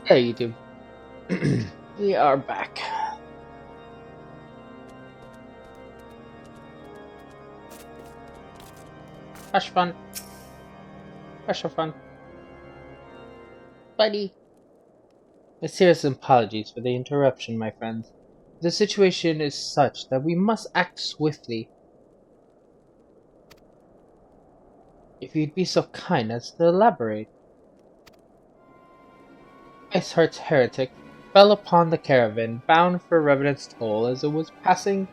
Hey, YouTube. We are back. Hush fun. Hush fun. Buddy. A serious apologies for the interruption, my friends. The situation is such that we must act swiftly. If you'd be so kind as to elaborate. Iceheart's heretic fell upon the caravan bound for Revenant's Toll as it was passing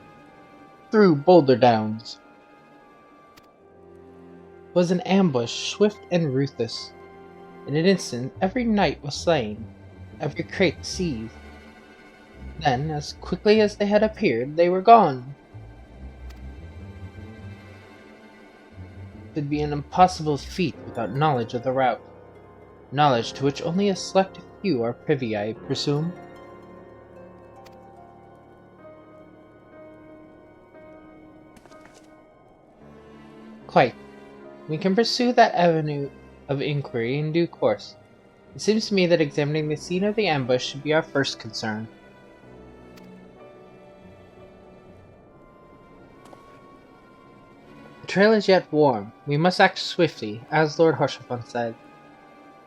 through Boulder Downs. It was an ambush swift and ruthless. In an instant, every knight was slain, every crate seized. Then, as quickly as they had appeared, they were gone. It would be an impossible feat without knowledge of the route. Knowledge to which only a select few are privy, I presume. Quite. We can pursue that avenue of inquiry in due course. It seems to me that examining the scene of the ambush should be our first concern. The trail is yet warm. We must act swiftly, as Lord Hoshafon said,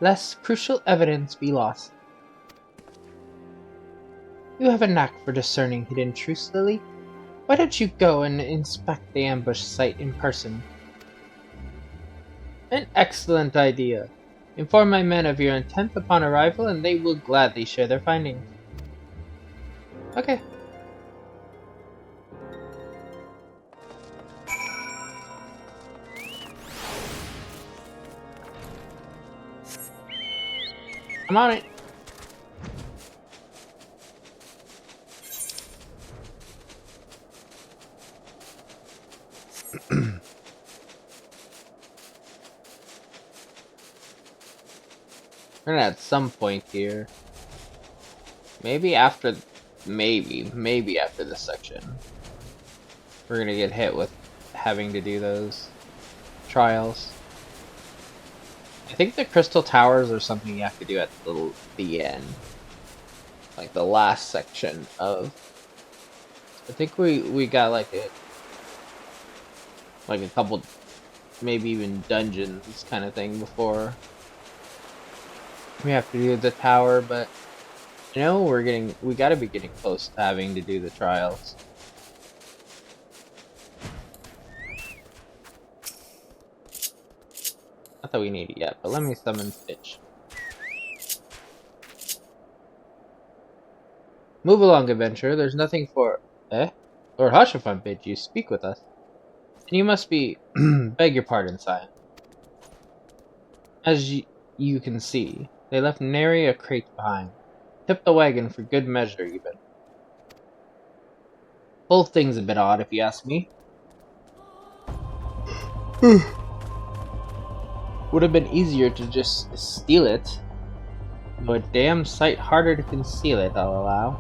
lest crucial evidence be lost. You have a knack for discerning hidden truths, Lily. Why don't you go and inspect the ambush site in person? An excellent idea. Inform my men of your intent upon arrival, and they will gladly share their findings. Okay. I'm on it. We're gonna at some point here. Maybe after this section. We're gonna get hit with having to do those trials. I think the crystal towers are something you have to do at the end. Like the last section of... I think we got like a couple, maybe even dungeons kind of thing before we have to do the tower, but you know, we gotta be getting close to having to do the trials. Not that we need it yet, but let me summon Stitch. Move along, adventurer. There's nothing for... Eh? Lord Hoshafon bid you speak with us. And you must be... beg your pardon, sire. As you can see, they left nary a crate behind. Tipped the wagon for good measure, even. Whole thing's a bit odd, if you ask me. Would have been easier to just steal it. Though a damn sight harder to conceal it, I'll allow.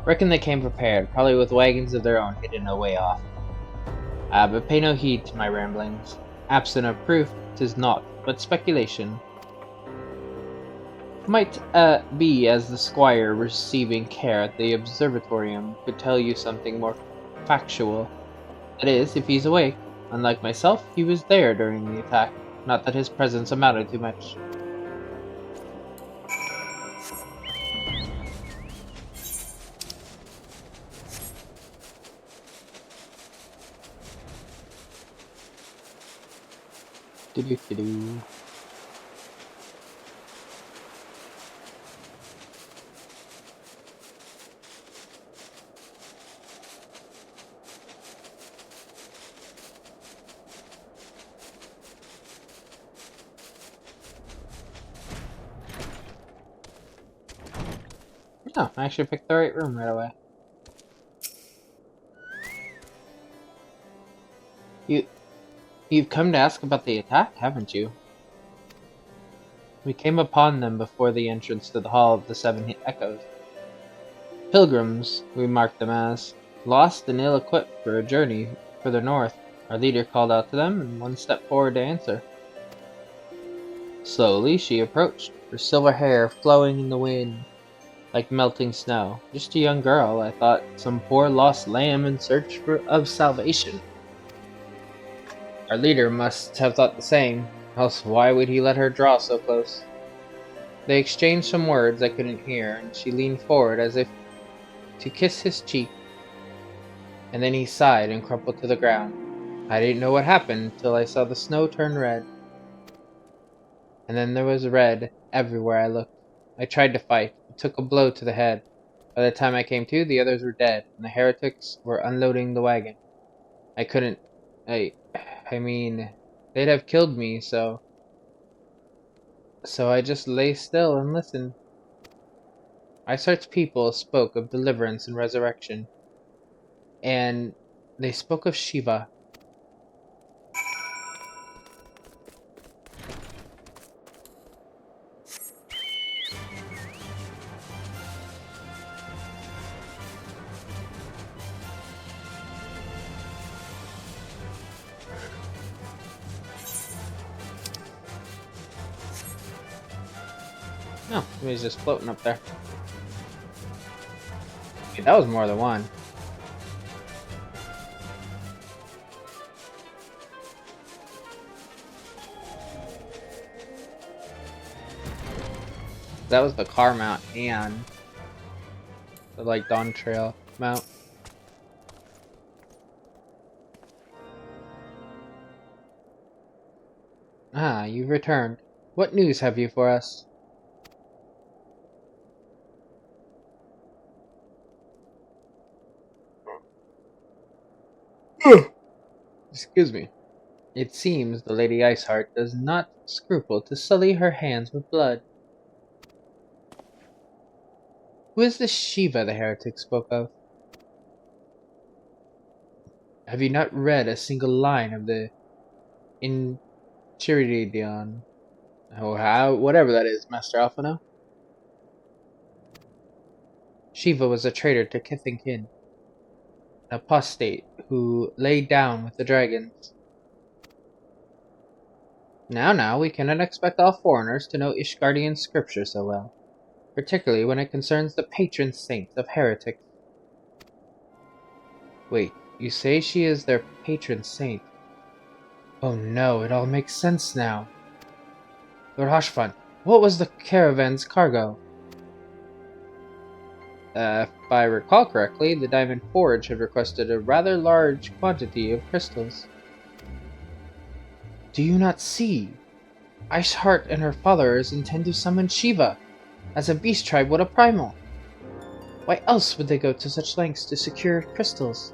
Reckon they came prepared, probably with wagons of their own hidden away off. But pay no heed to my ramblings. Absent of proof, 'tis naught but speculation. Might be as the squire receiving care at the observatorium could tell you something more factual. That is, if he's awake. Unlike myself, he was there during the attack. Not that his presence amounted to much. Do-do-do-do. Oh, I actually picked the right room right away. You've come to ask about the attack, haven't you? We came upon them before the entrance to the Hall of the Seven Echoes. Pilgrims, we marked them as, lost and ill-equipped for a journey further north. Our leader called out to them, and one stepped forward to answer. Slowly she approached, her silver hair flowing in the wind like melting snow. Just a young girl, I thought, some poor lost lamb in search of salvation. Our leader must have thought the same, else why would he let her draw so close? They exchanged some words I couldn't hear, and she leaned forward as if to kiss his cheek, and then he sighed and crumpled to the ground. I didn't know what happened until I saw the snow turn red. And then there was red everywhere I looked. I tried to fight, but took a blow to the head. By the time I came to, the others were dead, and the heretics were unloading the wagon. I couldn't... I... I mean... They'd have killed me, so I just lay still and listened. Isart's people spoke of deliverance and resurrection, and they spoke of Shiva. No, he was just floating up there. Okay, that was more than one. That was the car mount and the like Dawn Trail mount. Ah, you've returned. What news have you for us? Excuse me. It seems the Lady Iceheart does not scruple to sully her hands with blood. Who is this Shiva the heretic spoke of? Have you not read a single line of the Enchiridion? Whatever that is, Master Alphino? Shiva was a traitor to kith and kin, an apostate who lay down with the dragons. Now, we cannot expect all foreigners to know Ishgardian scripture so well, particularly when it concerns the patron saint of heretics. Wait, you say she is their patron saint? Oh no, it all makes sense now. Lord Hoshfan, what was the caravan's cargo? If I recall correctly, the Diamond Forge had requested a rather large quantity of crystals. Do you not see? Iceheart and her followers intend to summon Shiva, as a beast tribe would a primal. Why else would they go to such lengths to secure crystals?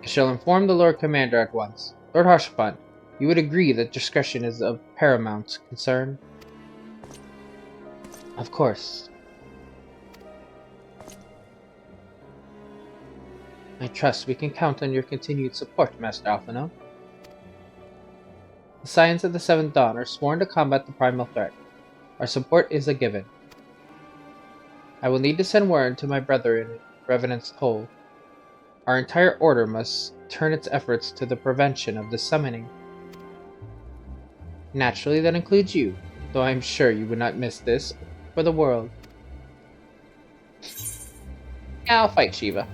I shall inform the Lord Commander at once. Lord Harshfan, you would agree that discretion is of paramount concern? Of course. I trust we can count on your continued support, Master Alphino. The Scions of the Seventh Dawn are sworn to combat the primal threat. Our support is a given. I will need to send word to my brethren in Revenant's Toll. Our entire order must turn its efforts to the prevention of the summoning. Naturally, that includes you, though I am sure you would not miss this for the world. I'll fight Shiva.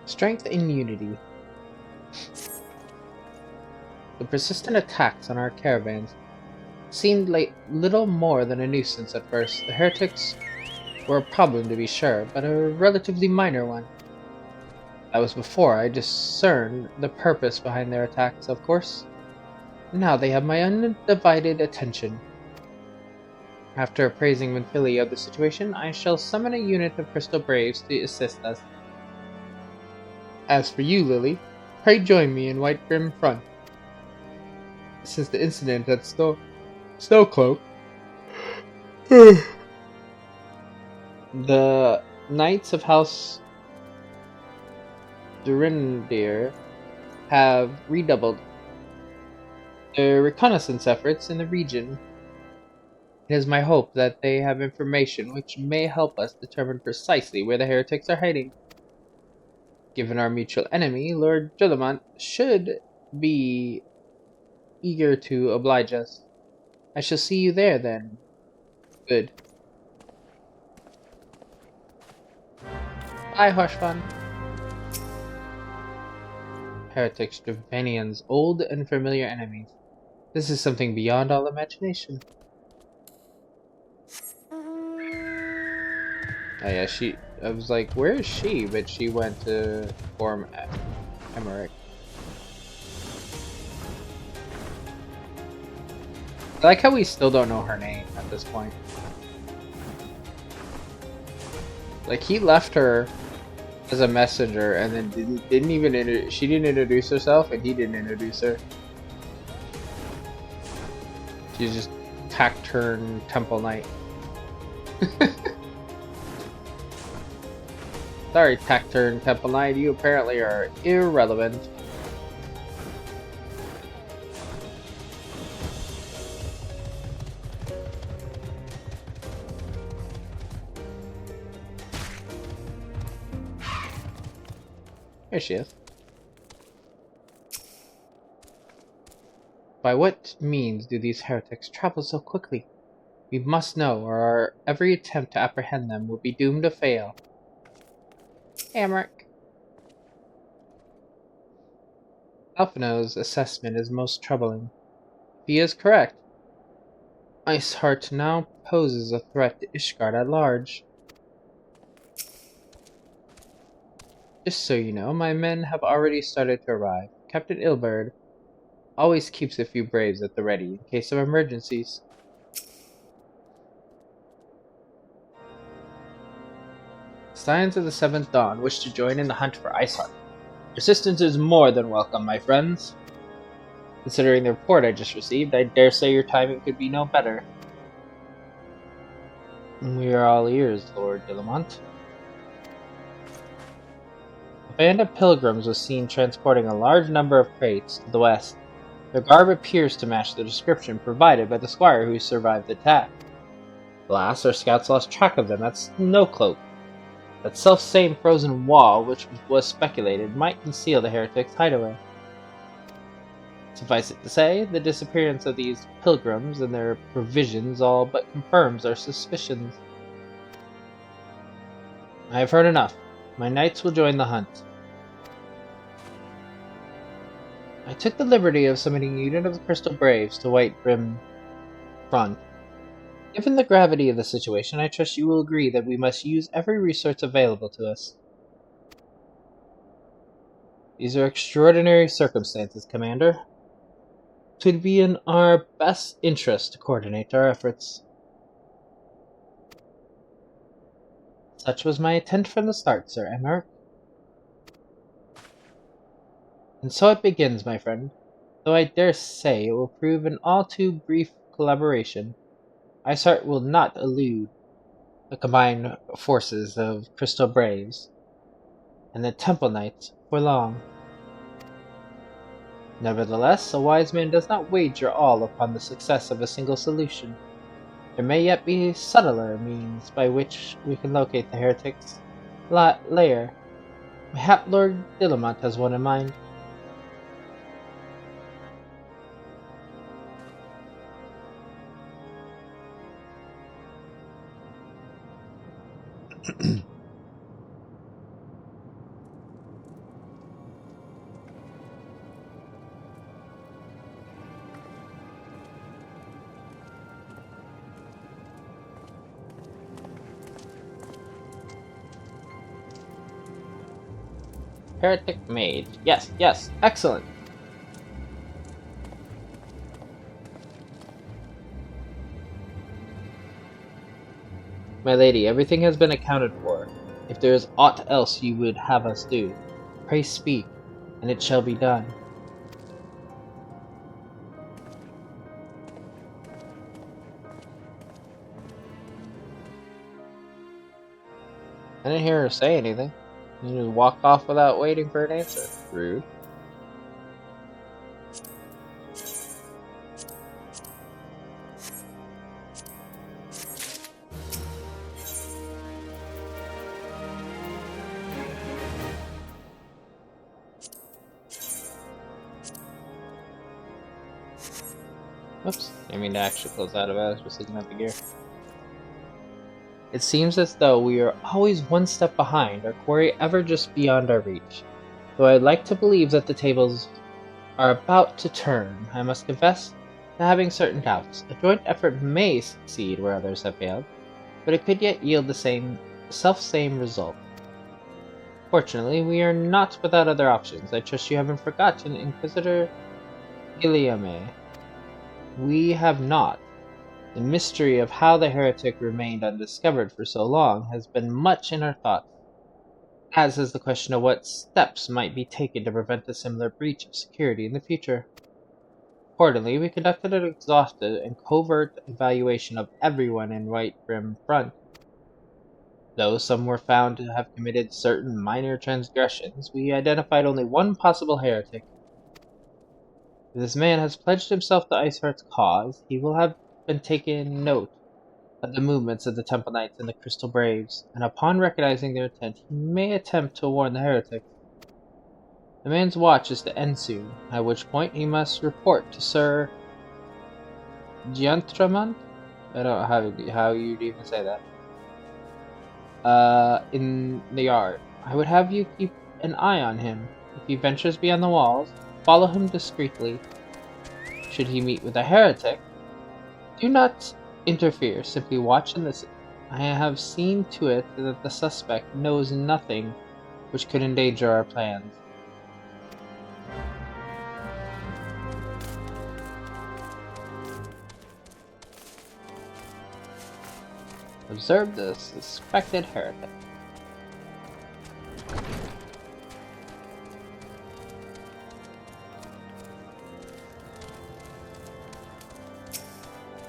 Strength and unity. The persistent attacks on our caravans seemed like little more than a nuisance at first. The heretics were a problem to be sure, but a relatively minor one. That was before I discerned the purpose behind their attacks, of course. Now they have my undivided attention. After appraising Ventili of the situation, I shall summon a unit of Crystal Braves to assist us. As for you, Lily, pray join me in White Grim Front. Since the incident at Snowcloak, the Knights of House Durindir have redoubled their reconnaissance efforts in the region. It is my hope that they have information which may help us determine precisely where the heretics are hiding. Given our mutual enemy, Lord Dillamont should be eager to oblige us. I shall see you there, then. Good. Bye, Hushfun. Heretics, Dravanians, old and familiar enemies. This is something beyond all imagination. Oh yeah, I was like, where is she? But she went to form Emmerich. I like how we still don't know her name at this point. Like, he left her as a messenger and then didn't even she didn't introduce herself and he didn't introduce her. She's just Taciturn Temple Knight. Sorry, Taciturn Temple Knight, you apparently are irrelevant. Here she is. By what means do these heretics travel so quickly? We must know, or our every attempt to apprehend them will be doomed to fail. Emmerich. Alphino's assessment is most troubling. If he is correct, Iceheart now poses a threat to Ishgard at large. Just so you know, my men have already started to arrive. Captain Ilberd always keeps a few braves at the ready in case of emergencies. Scions of the Seventh Dawn wish to join in the hunt for Iceheart. Assistance is more than welcome, my friends. Considering the report I just received, I dare say your timing could be no better. We are all ears, Lord Dillamont. A band of pilgrims was seen transporting a large number of crates to the west. Their garb appears to match the description provided by the squire who survived the attack. Alas, our scouts lost track of them at Snowcloak. That self-same frozen wall, which was speculated, might conceal the heretics' hideaway. Suffice it to say, the disappearance of these pilgrims and their provisions all but confirms our suspicions. I have heard enough. My knights will join the hunt. I took the liberty of summoning a unit of the Crystal Braves to White Rim Front. Given the gravity of the situation, I trust you will agree that we must use every resource available to us. These are extraordinary circumstances, Commander. It would be in our best interest to coordinate our efforts. Such was my intent from the start, Sir Emmerich. And so it begins, my friend. Though I dare say it will prove an all too brief collaboration, Iceheart will not elude the combined forces of Crystal Braves and the Temple Knights for long. Nevertheless, a wise man does not wager all upon the success of a single solution. There may yet be subtler means by which we can locate the heretic's lair. Mayhap Lord Dillamont has one in mind. Heretic Mage. Yes, yes, excellent. My lady, everything has been accounted for. If there is aught else you would have us do, pray speak, and it shall be done. I didn't hear her say anything. You just walked off without waiting for an answer. Rude. Oops, I mean to actually close out of it. I was just looking at the gear. It seems as though we are always one step behind, our quarry ever just beyond our reach. Though I'd like to believe that the tables are about to turn, I must confess to having certain doubts. A joint effort may succeed where others have failed, but it could yet yield the same result. Fortunately, we are not without other options. I trust you haven't forgotten Inquisitor Guillaume. We have not. The mystery of how the heretic remained undiscovered for so long has been much in our thoughts, as is the question of what steps might be taken to prevent a similar breach of security in the future. Accordingly, we conducted an exhaustive and covert evaluation of everyone in White Brim Front. Though some were found to have committed certain minor transgressions, we identified only one possible heretic. If this man has pledged himself to Iceheart's cause, he will have been taken note of the movements of the Temple Knights and the Crystal Braves, and upon recognizing their intent, he may attempt to warn the heretics. The man's watch is to end soon, at which point he must report to Sir Giantramont. I don't know how you'd even say that. In the yard. I would have you keep an eye on him. If he ventures beyond the walls, follow him discreetly. Should he meet with a heretic, do not interfere, simply watch and listen. I have seen to it that the suspect knows nothing which could endanger our plans. Observe the suspected heretic.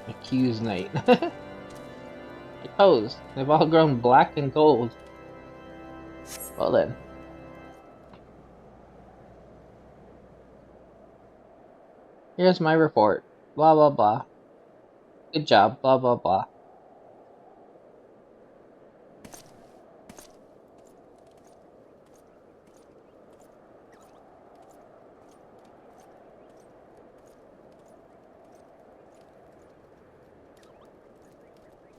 Accused knight. Opposed. They've all grown black and gold. Well then. Here's my report. Blah blah blah. Good job. Blah blah blah.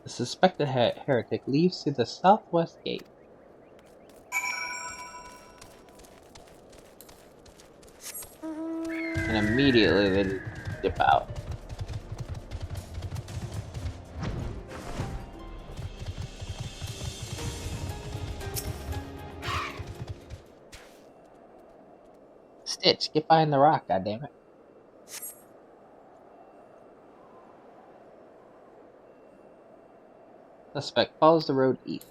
The suspected heretic leaves through the southwest gate. And immediately they dip out. Stitch, get behind the rock, goddammit. Suspect follows the road east.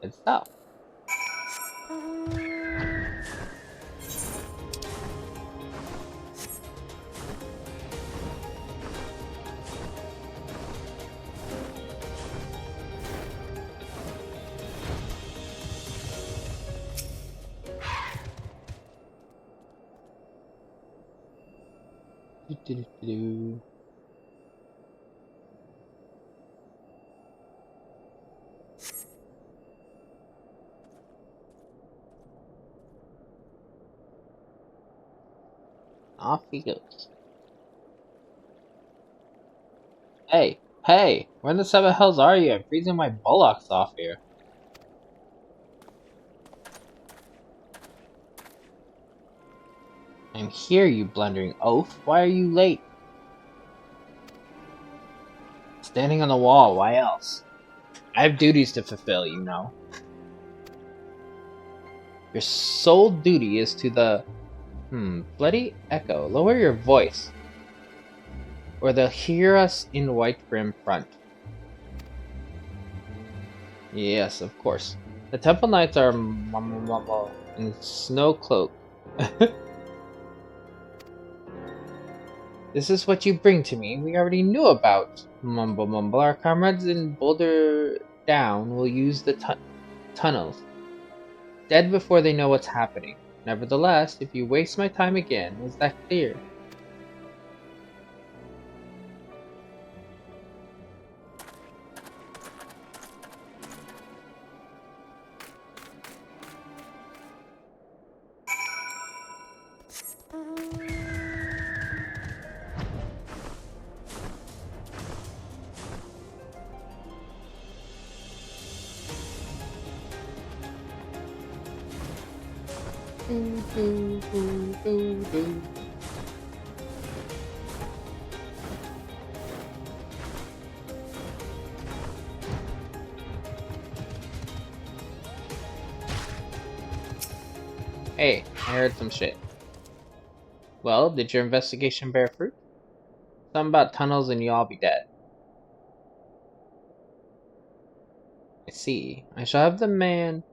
It's south. Do-do-do-do. Off he goes. Hey, hey! Where in the seven hells are you? I'm freezing my bullocks off here. I'm here, you blundering oaf. Why are you late? Standing on the wall, why else? I have duties to fulfill, you know. Your sole duty is to the... bloody echo. Lower your voice, or they'll hear us in White Brim Front. Yes, of course. The Temple Knights are in Snow Cloak. This is what you bring to me. We already knew about. Mumble. Our comrades in Boulder down will use the tunnels, dead before they know what's happening. Nevertheless, if you waste my time again, is that clear? Hey, I heard some shit. Well, did your investigation bear fruit? Something about tunnels and you all be dead. I see. I shall have the man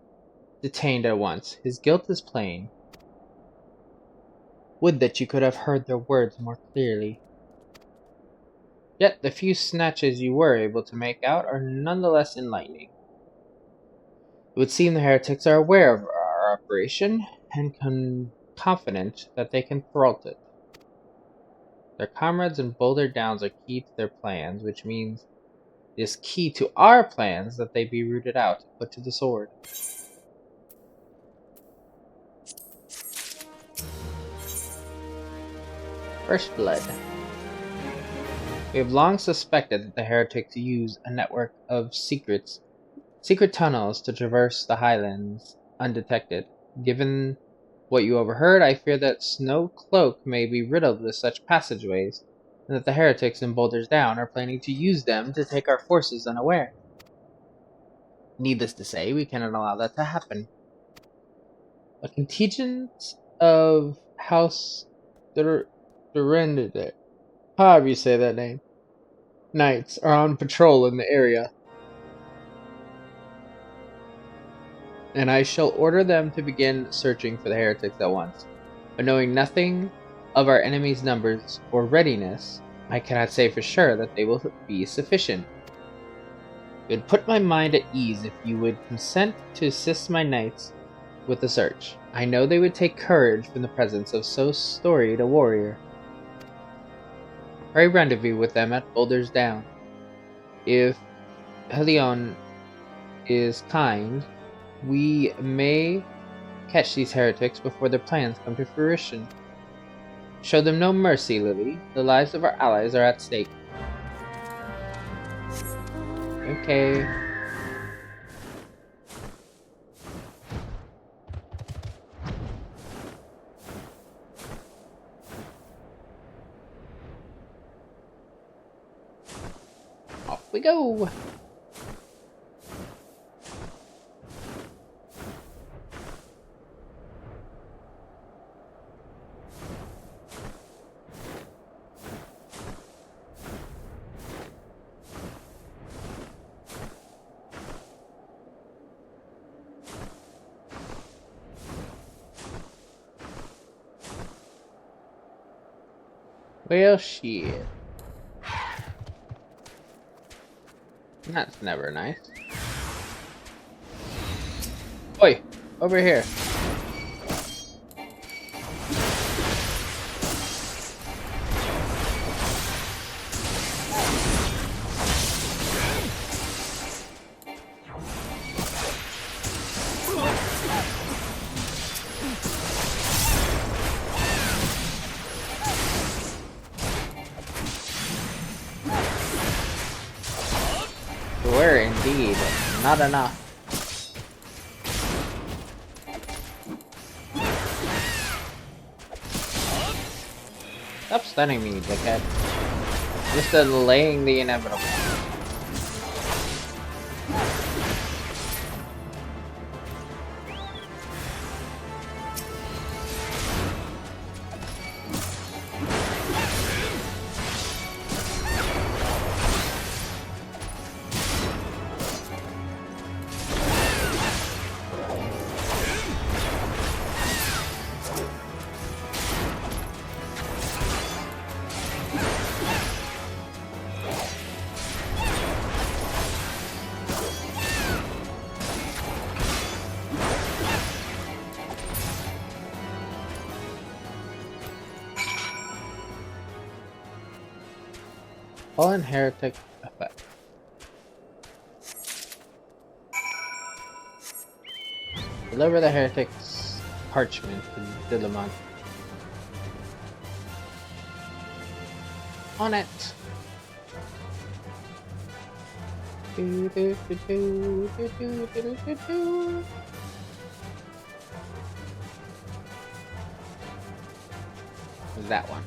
detained at once. His guilt is plain. Would that you could have heard their words more clearly. Yet the few snatches you were able to make out are nonetheless enlightening. It would seem the heretics are aware of our operation, and confident that they can thwart it. Their comrades in Boulder Downs are key to their plans, which means it is key to our plans that they be rooted out and put to the sword. First Blood. We have long suspected that the heretics use a network of secret tunnels to traverse the highlands undetected. Given what you overheard, I fear that Snow Cloak may be riddled with such passageways, and that the heretics in Boulders Down are planning to use them to take our forces unaware. Needless to say, we cannot allow that to happen. A contingent of House Durendade, however you say that name, knights are on patrol in the area, and I shall order them to begin searching for the heretics at once. But knowing nothing of our enemy's numbers or readiness, I cannot say for sure that they will be sufficient. It would put my mind at ease if you would consent to assist my knights with the search. I know they would take courage from the presence of so storied a warrior. Pray rendezvous with them at Boulders Down. If Helion is kind, we may catch these heretics before their plans come to fruition. Show them no mercy, Lily. The lives of our allies are at stake. Okay. Off we go. Well, shit. That's never nice. Oi, over here. Were indeed not enough. Stop stunning me, dickhead. Just delaying the inevitable. Fallen heretic effect. Deliver the heretic's parchment to Dilemon. On it! Do, do, do, do, do, do, do, do, do. That one.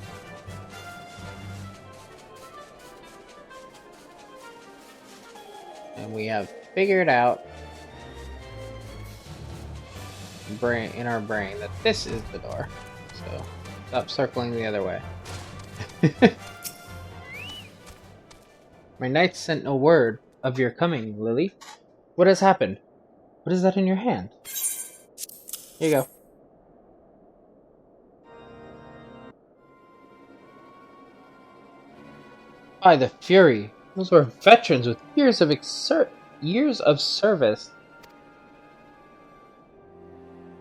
And we have figured out in our brain that this is the door. So stop circling the other way. My knights sent no word of your coming, Lily. What has happened? What is that in your hand? Here you go. By the Fury! Those were veterans with years of service.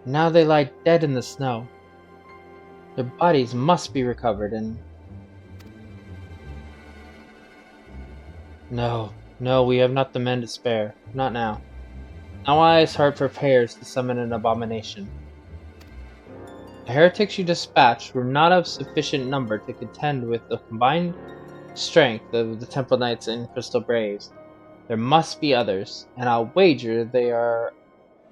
Now they lie dead in the snow. Their bodies must be recovered and... No, we have not the men to spare. Not now. Now Iceheart prepares to summon an abomination. The heretics you dispatched were not of sufficient number to contend with the combined strength of the Temple Knights and Crystal Braves. There must be others, and I'll wager they are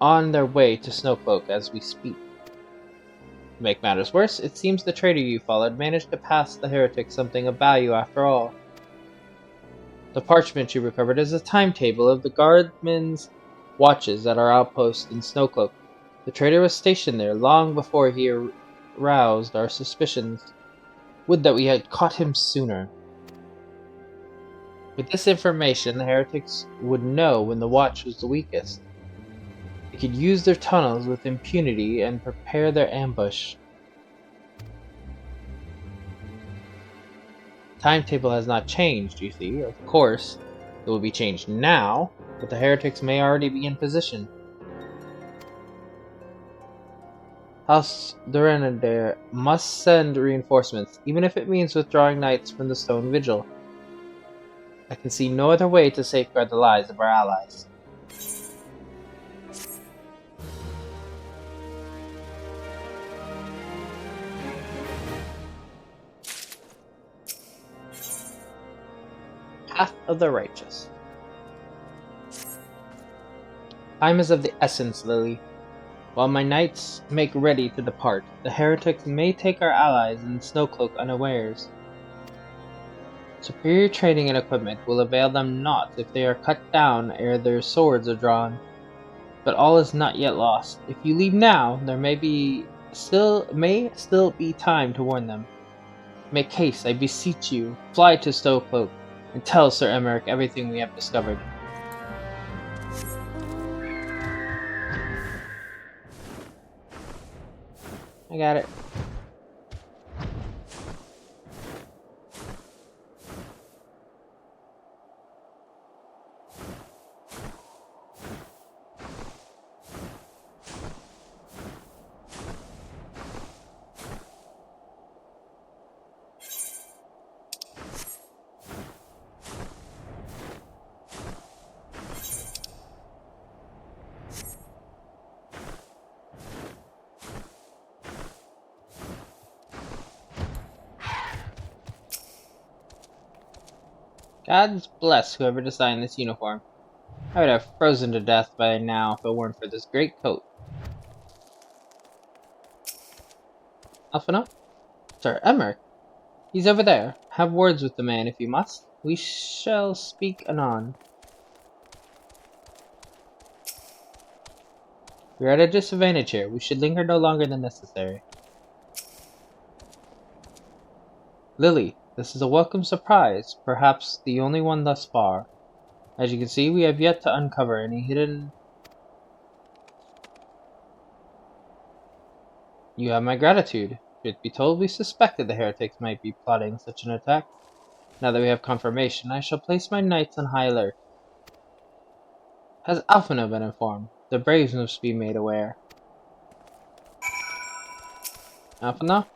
on their way to Snowcloak as we speak. To make matters worse, it seems the traitor you followed managed to pass the heretics something of value after all. The parchment you recovered is a timetable of the guardman's watches at our outpost in Snowcloak. The traitor was stationed there long before he aroused our suspicions. Would that we had caught him sooner. With this information, the heretics would know when the watch was the weakest. They could use their tunnels with impunity and prepare their ambush. The timetable has not changed, you see. Of course, it will be changed now, but the heretics may already be in position. House Durenadair must send reinforcements, even if it means withdrawing knights from the Stone Vigil. I can see no other way to safeguard the lives of our allies. Path of the Righteous. Time is of the essence, Lily. While my knights make ready to depart, the heretics may take our allies in Snowcloak unawares. Superior training and equipment will avail them naught if they are cut down ere their swords are drawn. But all is not yet lost. If you leave now, there may still be time to warn them. Make haste, I beseech you. Fly to Snowcloak and tell Sir Emmerich everything we have discovered. I got it. God bless whoever designed this uniform. I would have frozen to death by now if it weren't for this great coat. Alphino? Sir Emmerich? He's over there. Have words with the man if you must. We shall speak anon. We are at a disadvantage here. We should linger no longer than necessary. Lily, this is a welcome surprise, perhaps the only one thus far. As you can see, we have yet to uncover any hidden... You have my gratitude. Truth be told, we suspected the heretics might be plotting such an attack. Now that we have confirmation, I shall place my knights on high alert. Has Alphino been informed? The braves must be made aware. Alphino?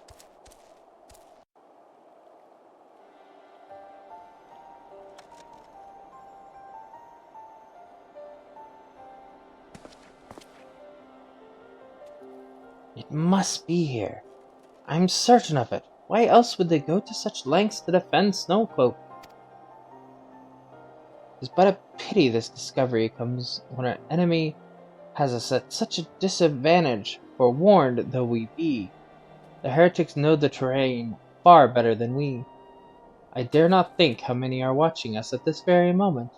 It must be here. I'm certain of it. Why else would they go to such lengths to defend Snowcloak? It's but a pity this discovery comes when our enemy has us at such a disadvantage, forewarned though we be. The heretics know the terrain far better than we. I dare not think how many are watching us at this very moment.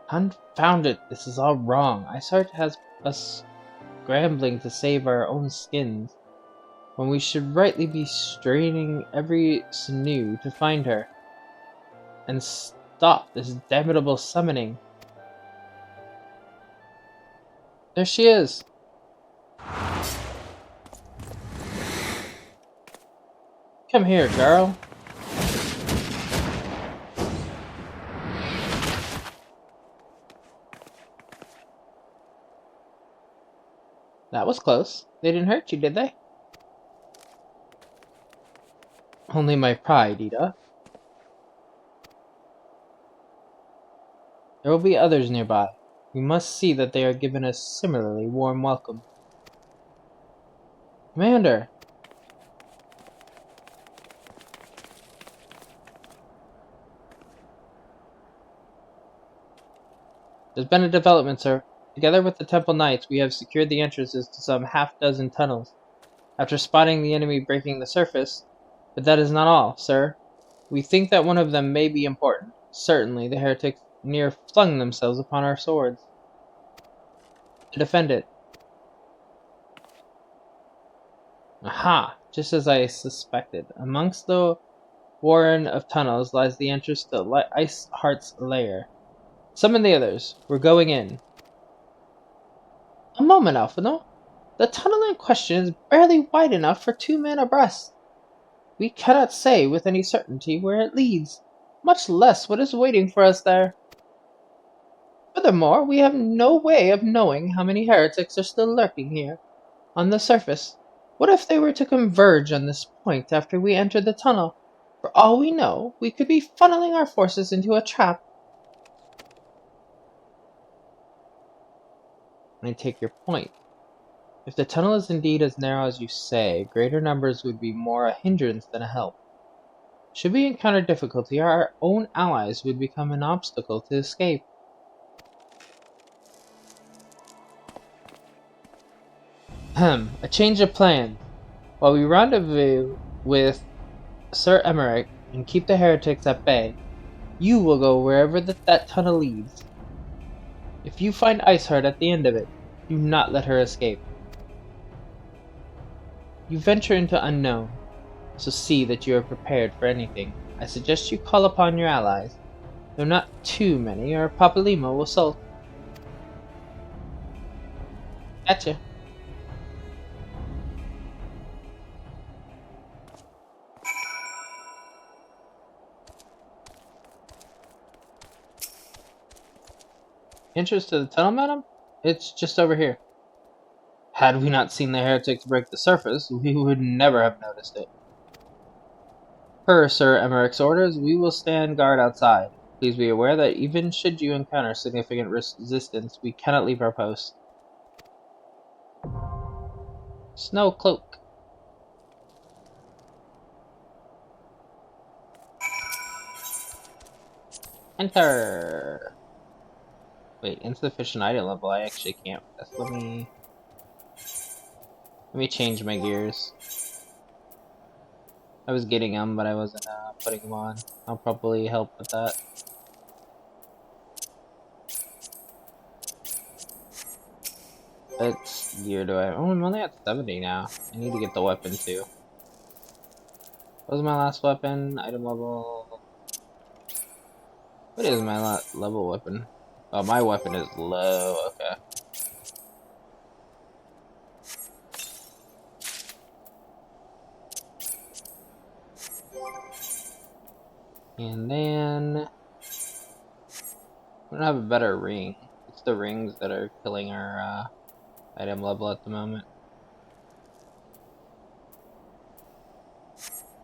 Confound it, this is all wrong. Isart has us scrambling to save our own skins, when we should rightly be straining every sinew to find her, and stop this damnable summoning. There she is! Come here, girl! That was close. They didn't hurt you, did they? Only my pride, Ida. There will be others nearby. We must see that they are given a similarly warm welcome. Commander! There's been a development, sir. Together with the Temple Knights, we have secured the entrances to some half-dozen tunnels, after spotting the enemy breaking the surface. But that is not all, sir. We think that one of them may be important. Certainly, the heretics near flung themselves upon our swords to defend it. Aha! Just as I suspected. Amongst the warren of tunnels lies the entrance to Ice Heart's lair. Summon the others. We're going in. A moment, Alphino. The tunnel in question is barely wide enough for 2 men abreast. We cannot say with any certainty where it leads, much less what is waiting for us there. Furthermore, we have no way of knowing how many heretics are still lurking here, on the surface. What if they were to converge on this point after we enter the tunnel? For all we know, we could be funneling our forces into a trap. I take your point. If the tunnel is indeed as narrow as you say, greater numbers would be more a hindrance than a help. Should we encounter difficulty, our own allies would become an obstacle to escape. A change of plan. While we rendezvous with Sir Emmerich and keep the heretics at bay, you will go wherever that tunnel leads. If you find Iceheart at the end of it, do not let her escape. You venture into unknown, so see that you are prepared for anything. I suggest you call upon your allies, though not too many, or Papalimo will sulk. Gotcha. Entrance to the tunnel, madam? It's just over here. Had we not seen the heretics break the surface, we would never have noticed it. Per Sir Emmerich's orders, we will stand guard outside. Please be aware that even should you encounter significant resistance, we cannot leave our post. Snow cloak. Enter. Wait, insufficient item level. I actually can't. Let me change my gears. I was getting them, but I wasn't putting them on. I'll probably help with that. What gear do I have? Oh, I'm only at 70 now. I need to get the weapon too. What was my last weapon? Item level. What is my level weapon? Oh, my weapon is low. Okay. And then we don't have a better ring. It's the rings that are killing our item level at the moment.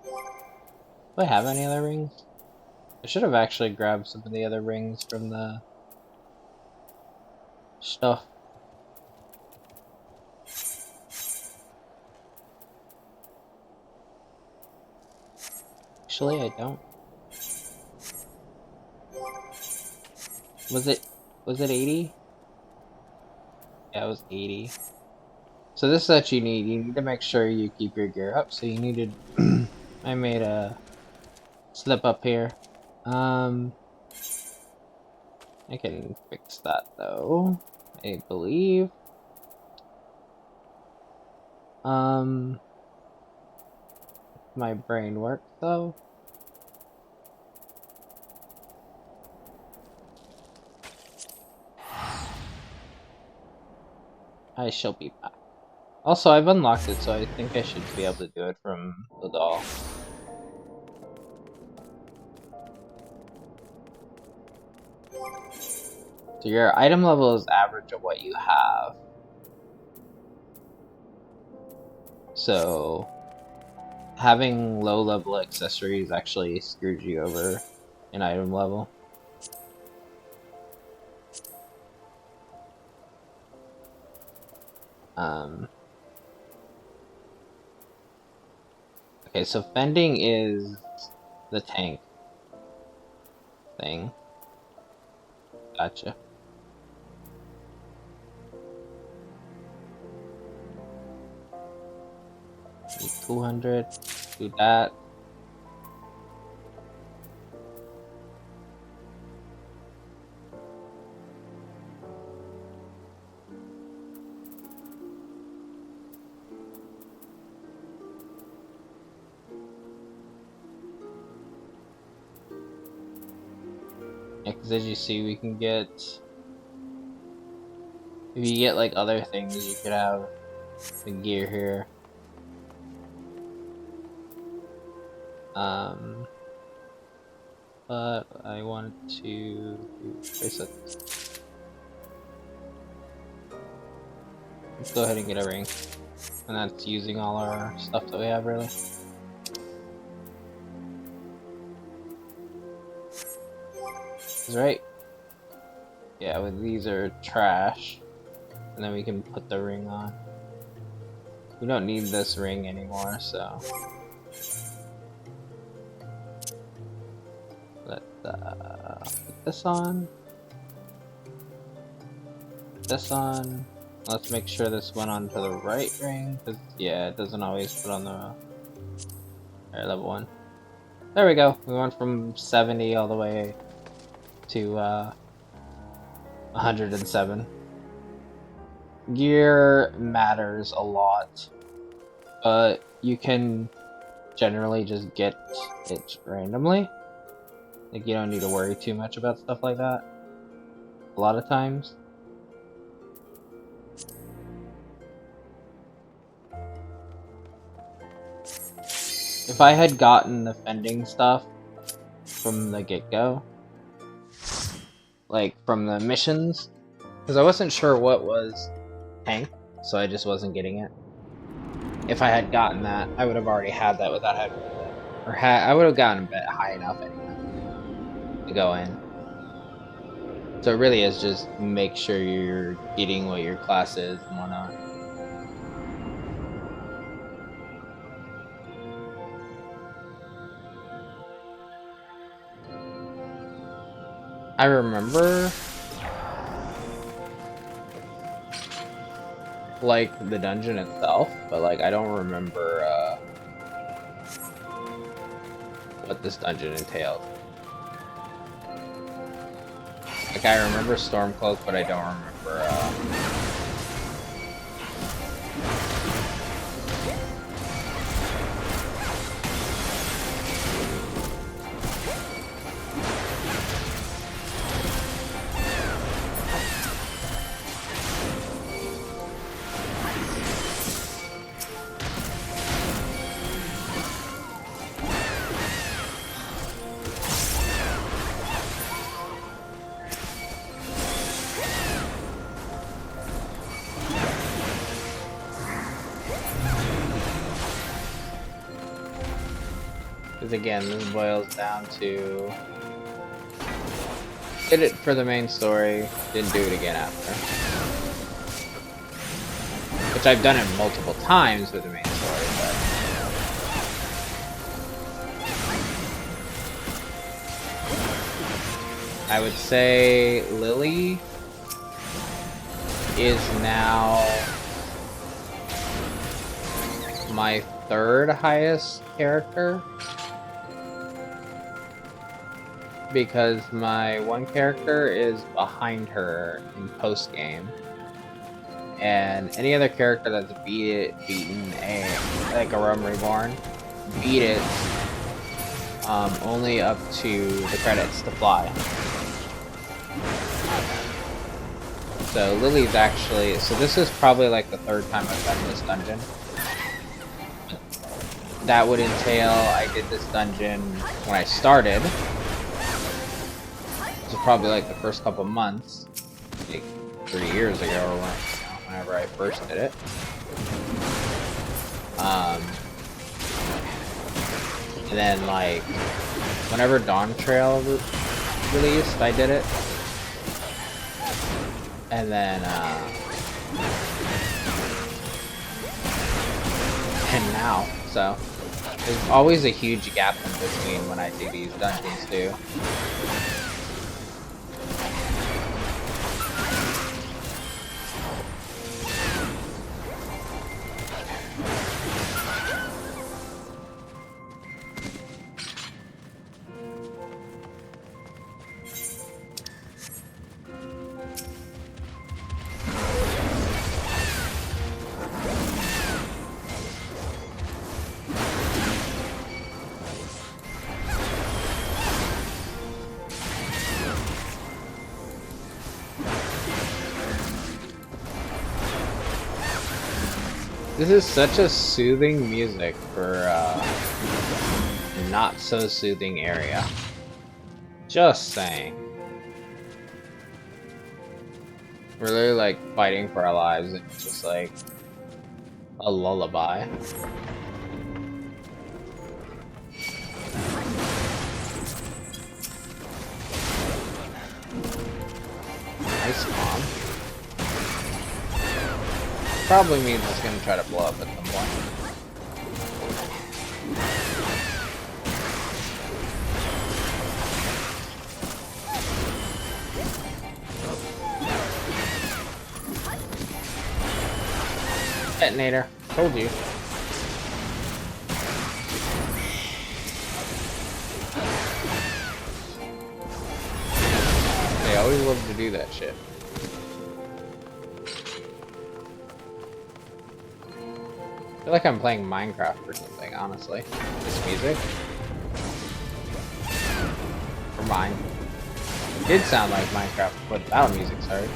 Do I have any other rings? I should have actually grabbed some of the other rings from the... stuff. Actually, I don't. Was it 80? Yeah, it was 80. So this is what you need. You need to make sure you keep your gear up. So you needed I made a slip up here. I can fix that though, I believe. My brain works though. I shall be back. Also, I've unlocked it, so I think I should be able to do it from the doll. So your item level is average of what you have. So having low level accessories actually screws you over in item level. Okay, so fending is the tank thing. Gotcha. 200, do that. Yeah, because as you see, we can get, if you get like other things, you could have the gear here. But I wanted to do bracelets. Let's go ahead and get a ring. And that's using all our stuff that we have, really. Is right? Yeah, well, these are trash. And then we can put the ring on. We don't need this ring anymore, so... Let's put this on. Put this on. Let's make sure this went onto the right ring, because, yeah, it doesn't always put on the... Alright, level 1. There we go. We went from 70 all the way to 107. Gear matters a lot, but you can generally just get it randomly. Like, you don't need to worry too much about stuff like that a lot of times. If I had gotten the fending stuff from the get-go, like from the missions, because I wasn't sure what was tank, so I just wasn't getting it. If I had gotten that, I would have already had that without having to do it. Or I would have gotten a bit high enough anyway to go in. So it really is just make sure you're getting what your class is and whatnot. I remember like the dungeon itself, but like I don't remember what this dungeon entailed. Like I remember Stormcloak, but I don't remember because again, this boils down to Did it for the main story, didn't do it again after. Which I've done it multiple times with the main story, but... I would say Lily is now my third highest character. Because my one character is behind her in post-game. And any other character that's beaten like a Realm Reborn, beat it only up to the credits to fly. So Lily's actually, so this is probably like the third time I've done this dungeon. That would entail I did this dungeon when I started. This was probably like the first couple months, like 3 years ago or whenever I first did it. And then like whenever Dawn Trail released, I did it. And then and now, so there's always a huge gap in between when I do these dungeons too. This is such a soothing music for a not so soothing area. Just saying. We're literally like fighting for our lives and it's just like a lullaby. Nice bomb. Probably means it's gonna try to blow up at some point. Detonator. Told you. They always love to do that shit. I feel like I'm playing Minecraft or something, honestly. This music. For mine. It did sound like Minecraft without music, sorry.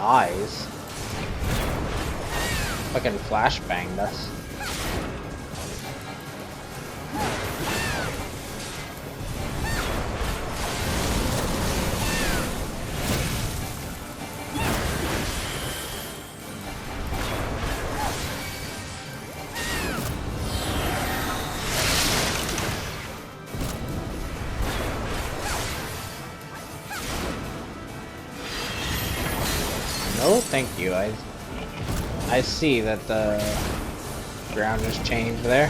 Eyes. Fucking flashbanged us. No, thank you. I see that the ground just changed there.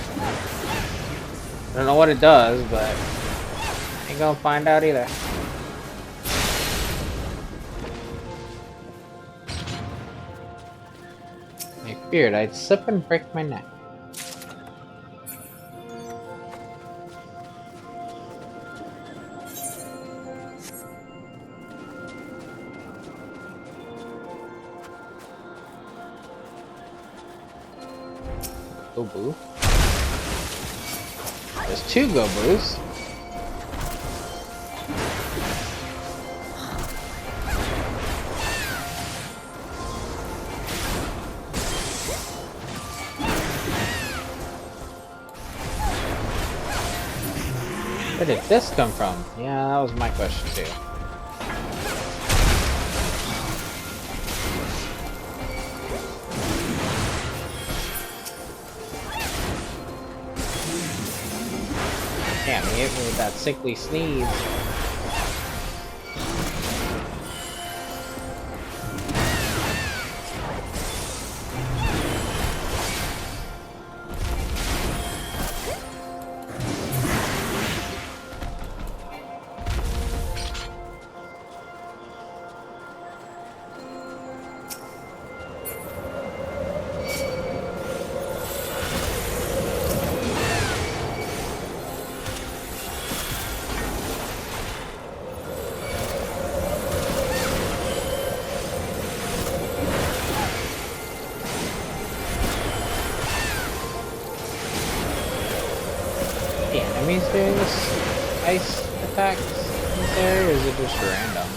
I don't know what it does, but I ain't gonna find out either. I feared I'd slip and break my neck. Gobu. There's 2 Gobus. Where did this come from? Yeah, that was my question too. Damn, he hit me with that sickly sneeze. The enemies doing this ice attacks in this area, or is it just random?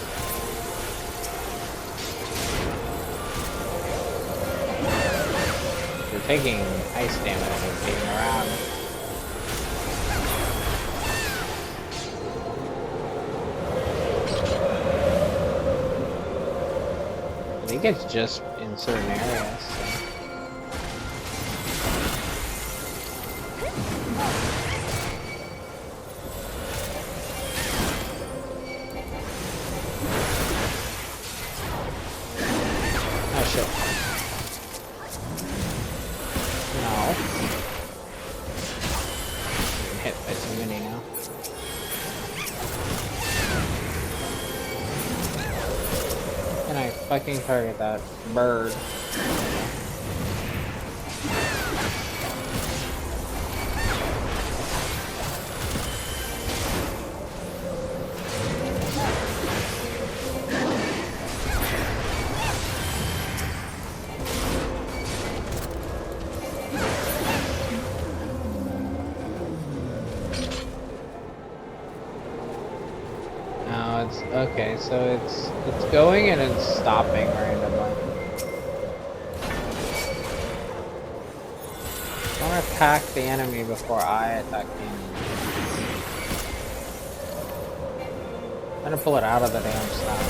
They're taking ice damage and being around. I think it's just in certain areas. So. Fucking target that bird. Okay, so it's going and it's stopping randomly. I want to attack the enemy before I attack the enemy. I'm gonna pull it out of the damn stop.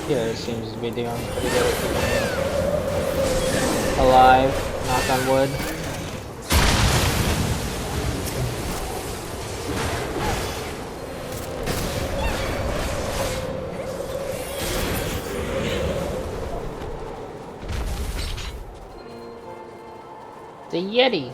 Here seems to be doing pretty good at keeping it alive, knock on wood. The Yeti.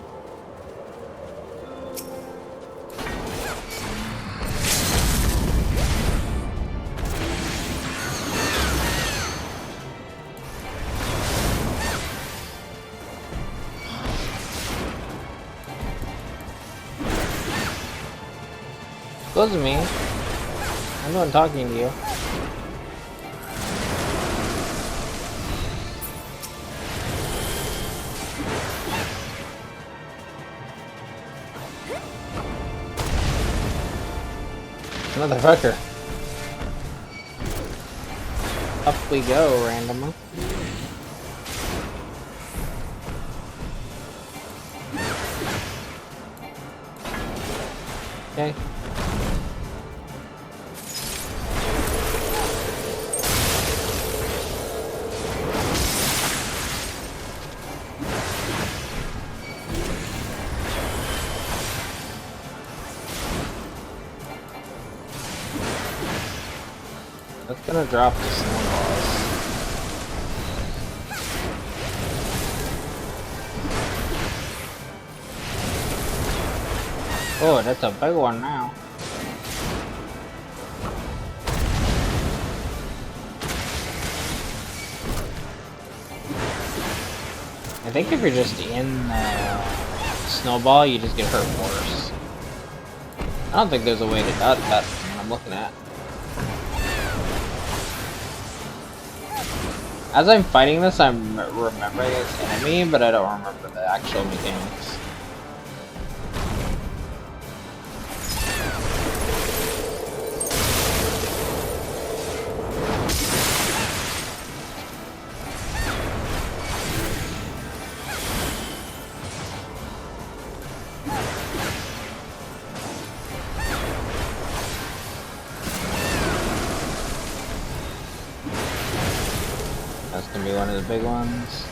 Goes me. I'm the one talking to you. Motherfucker. Up we go, randomly. Okay. Gonna drop the snowballs. Oh, that's a big one now. I think if you're just in snowball, you just get hurt worse. I don't think there's a way to dodge that from what I'm looking at. As I'm fighting this, I'm remembering its enemy, but I don't remember the actual mechanics. That's gonna be one of the big ones.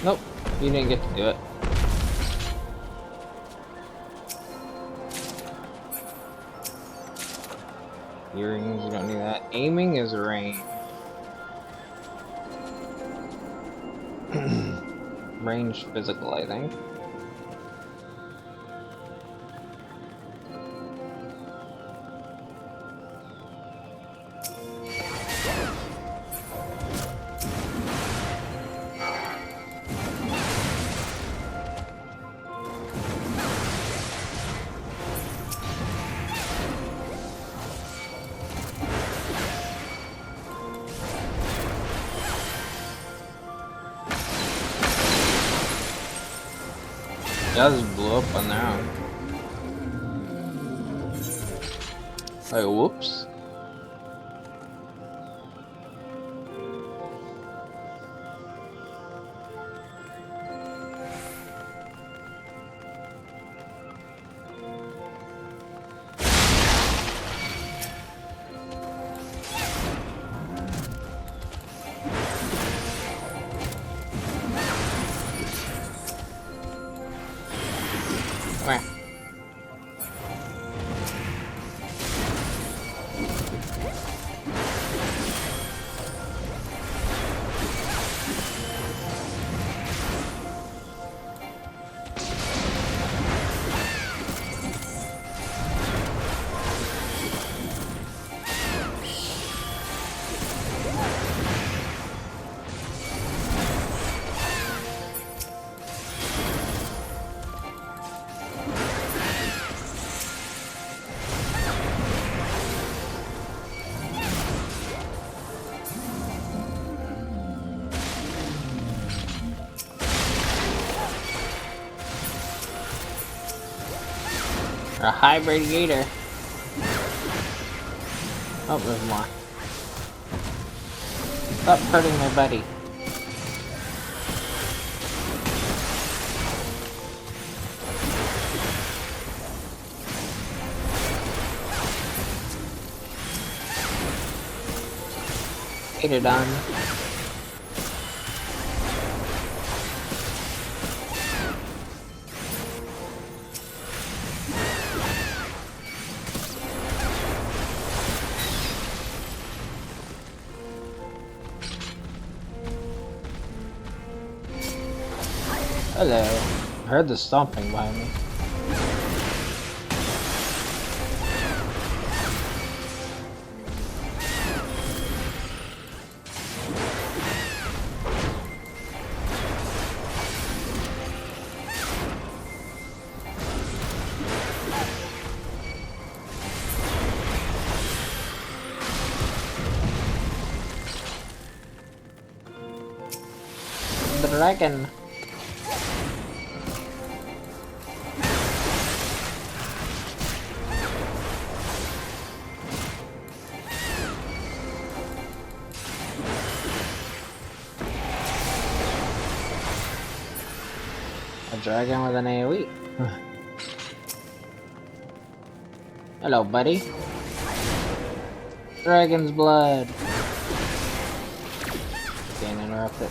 Nope, you didn't get to do it. Earrings, you don't need that. Aiming is range. Range physical, I think. That just blew up on their own. Like, whoops. Where? A hybrid gator. Oh, there's more. Stop hurting my buddy. Gator done. Hello. I heard the stomping behind me. The dragon. A dragon with an AoE. Hello, buddy. Dragon's blood. Can't interrupt it.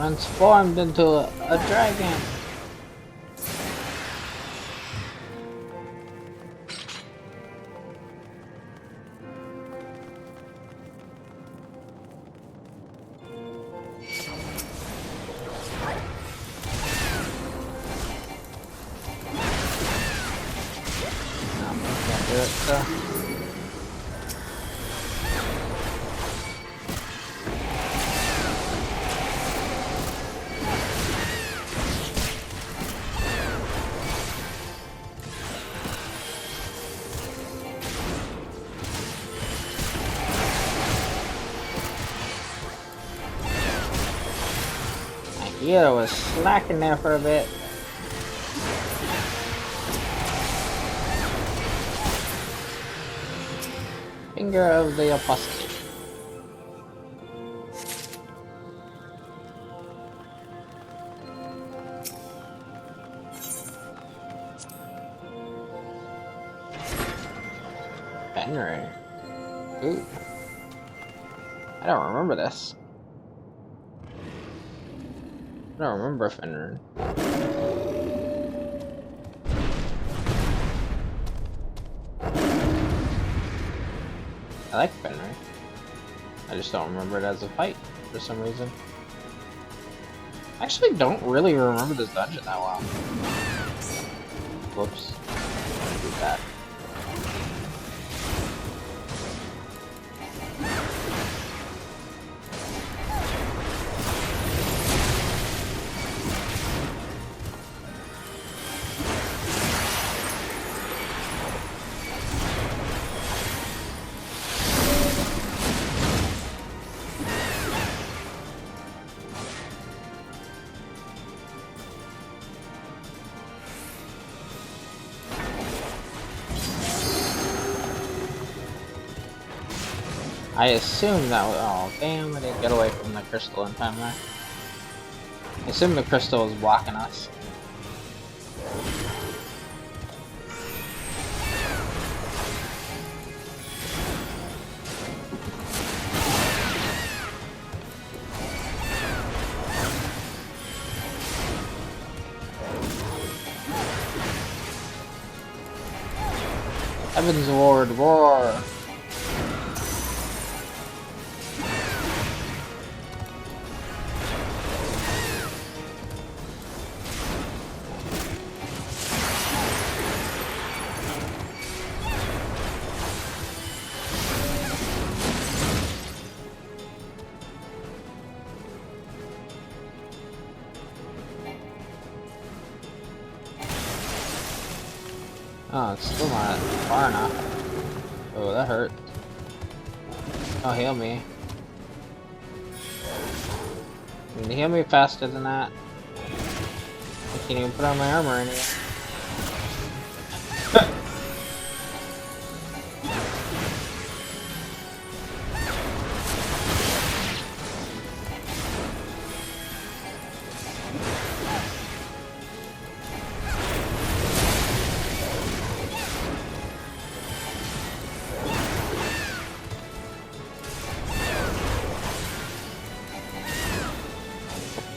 Transformed into a dragon. Can't do it, so. Yeah, was slacking there for a bit. Finger of the apostate. Fenrir. Ooh. I don't remember this. I don't remember Fenrir. I like Fenrir. I just don't remember it as a fight for some reason. I actually don't really remember this dungeon that well. Whoops. Do that. I assume that was— oh damn, I didn't get away from the crystal in time there. I assume the crystal was blocking us. Heaven's Ward, roar! Oh, it's still not far enough. Oh, that hurt. Oh, heal me. Can you heal me faster than that? I can't even put on my armor anymore.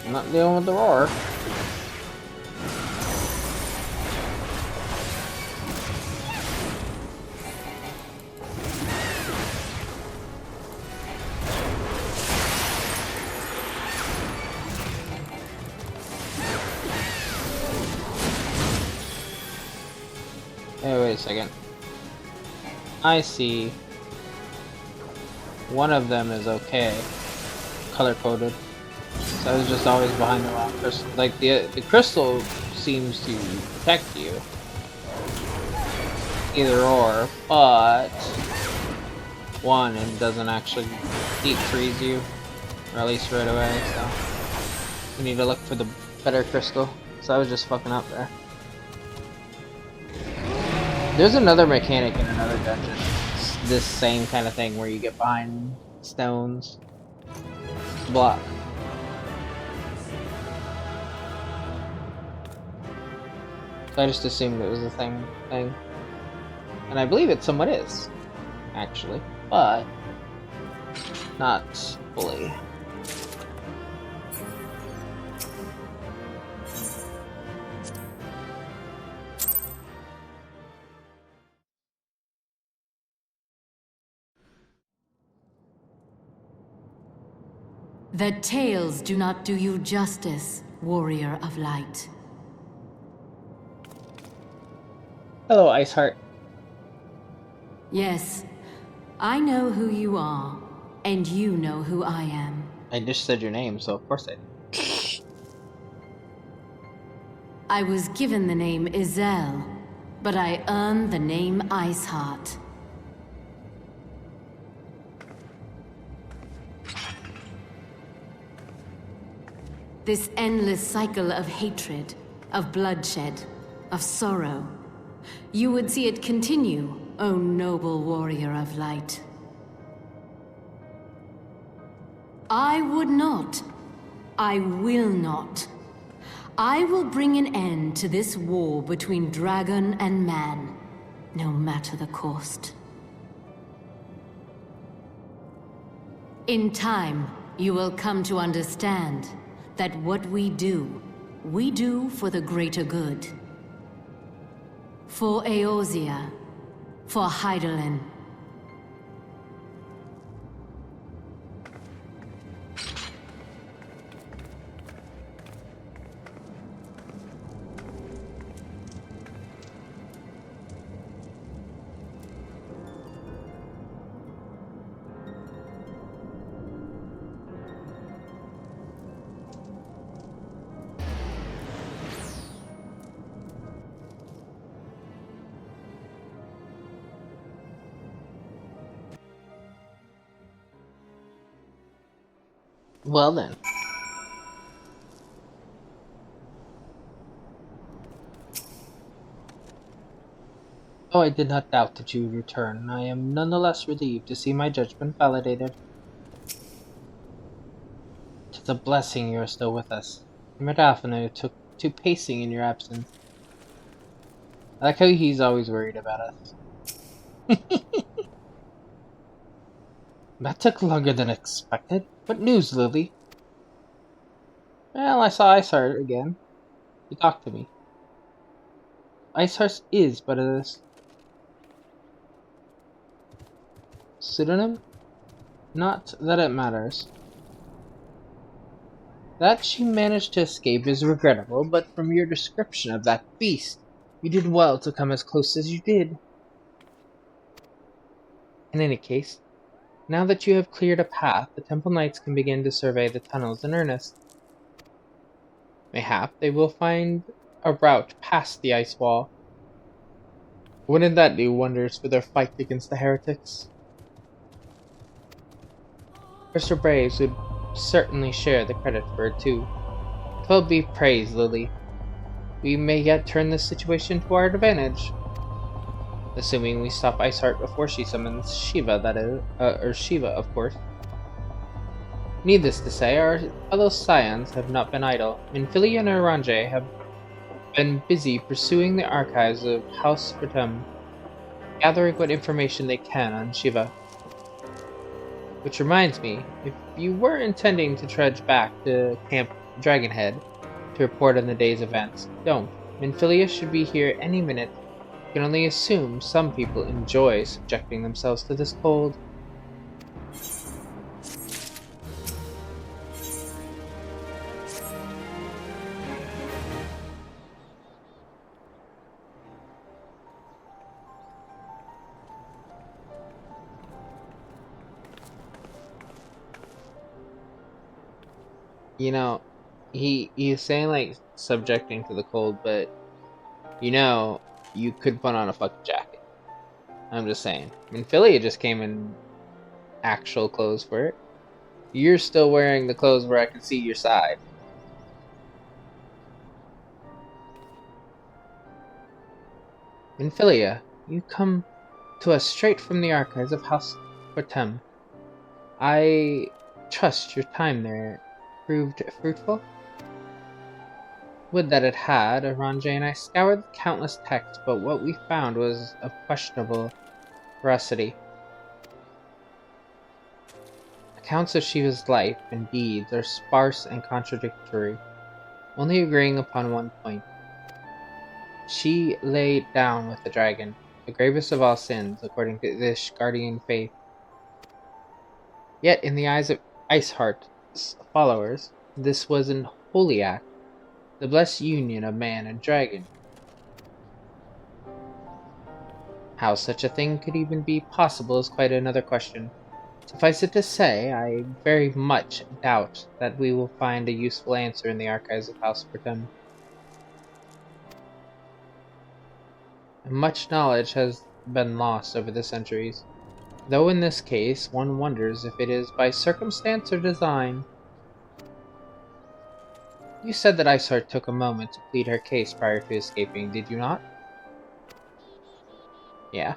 I'm not dealing with the roar. Hey, wait a second. I see. One of them is okay. Color-coded. So I was just always behind the wrong crystal. Like, the crystal seems to protect you. Either or, but one, it doesn't actually deep freeze you. Or at least right away, so you need to look for the better crystal. So I was just fucking up there. There's another mechanic in another dungeon. It's this same kind of thing where you get behind stones. Block. So I just assumed it was a thing. And I believe it somewhat is, actually, but not fully. The tales do not do you justice, warrior of light. Hello, Iceheart. Yes, I know who you are, and you know who I am. I just said your name, so of course I did. I was given the name Izel, but I earned the name Iceheart. This endless cycle of hatred, of bloodshed, of sorrow. You would see it continue, O noble warrior of light. I would not. I will not. I will bring an end to this war between dragon and man, no matter the cost. In time, you will come to understand that what we do for the greater good. For Eorzea, for Hydaelyn. Well then. Oh, I did not doubt that you would return. I am none the less relieved to see my judgment validated. 'Tis a blessing you are still with us. Medafina took to pacing in your absence. I like how he's always worried about us. That took longer than expected. What news, Lily? Well, I saw Iceheart again. He talked to me. Iceheart is but a pseudonym? Not that it matters. That she managed to escape is regrettable, but from your description of that beast, you did well to come as close as you did. In any case, now that you have cleared a path, the Temple Knights can begin to survey the tunnels in earnest. Mayhap they will find a route past the ice wall. Wouldn't that do wonders for their fight against the heretics? Mr. Braves would certainly share the credit for it too. 'Twill be praised, Lily. We may yet turn this situation to our advantage. Assuming we stop Iceheart before she summons Shiva, that is, or Shiva, of course. Needless to say, our fellow scions have not been idle. Minfilia and Aranje have been busy pursuing the archives of House Bertem, gathering what information they can on Shiva. Which reminds me, if you were intending to trudge back to Camp Dragonhead to report on the day's events, don't. Minfilia should be here any minute. You can only assume some people enjoy subjecting themselves to this cold. You know, he's saying like subjecting to the cold, but you could put on a fucking jacket. I'm just saying. Minfilia just came in actual clothes for it. You're still wearing the clothes where I can see your side. Minfilia, you come to us straight from the archives of House Bertem. I trust your time there proved fruitful? Would that it had. Aranje and I scoured countless texts, but what we found was of questionable veracity. Accounts of Shiva's life and deeds are sparse and contradictory, only agreeing upon one point. She lay down with the dragon, the gravest of all sins, according to this guardian faith. Yet, in the eyes of Iceheart, followers, this was an holy act, the blessed union of man and dragon. How such a thing could even be possible is quite another question. Suffice it to say, I very much doubt that we will find a useful answer in the archives of House Britain. Much knowledge has been lost over the centuries, though in this case one wonders if it is by circumstance or design. You said that Iceheart took a moment to plead her case prior to escaping, did you not? Yeah?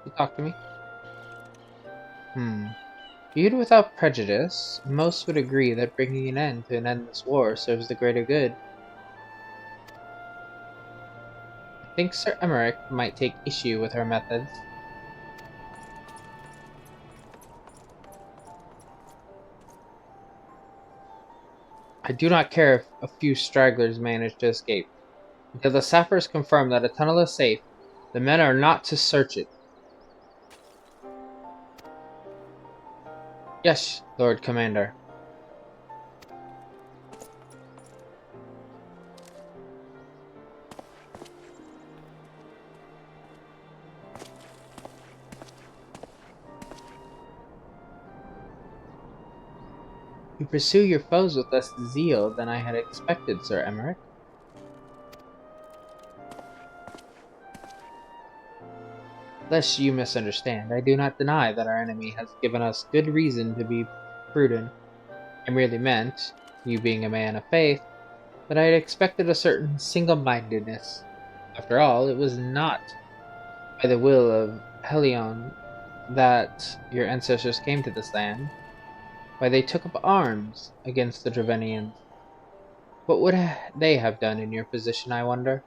You talked to me? Viewed without prejudice, most would agree that bringing an end to an endless war serves the greater good. I think Sir Emmerich might take issue with her methods. I do not care if a few stragglers manage to escape. Until the sappers confirm that a tunnel is safe, the men are not to search it. Yes, Lord Commander. You pursue your foes with less zeal than I had expected, Sir Emmerich. Lest you misunderstand, I do not deny that our enemy has given us good reason to be prudent. I merely meant, you being a man of faith, that I had expected a certain single-mindedness. After all, it was not by the will of Helion that your ancestors came to this land. Why, they took up arms against the Dravenians. What would they have done in your position, I wonder?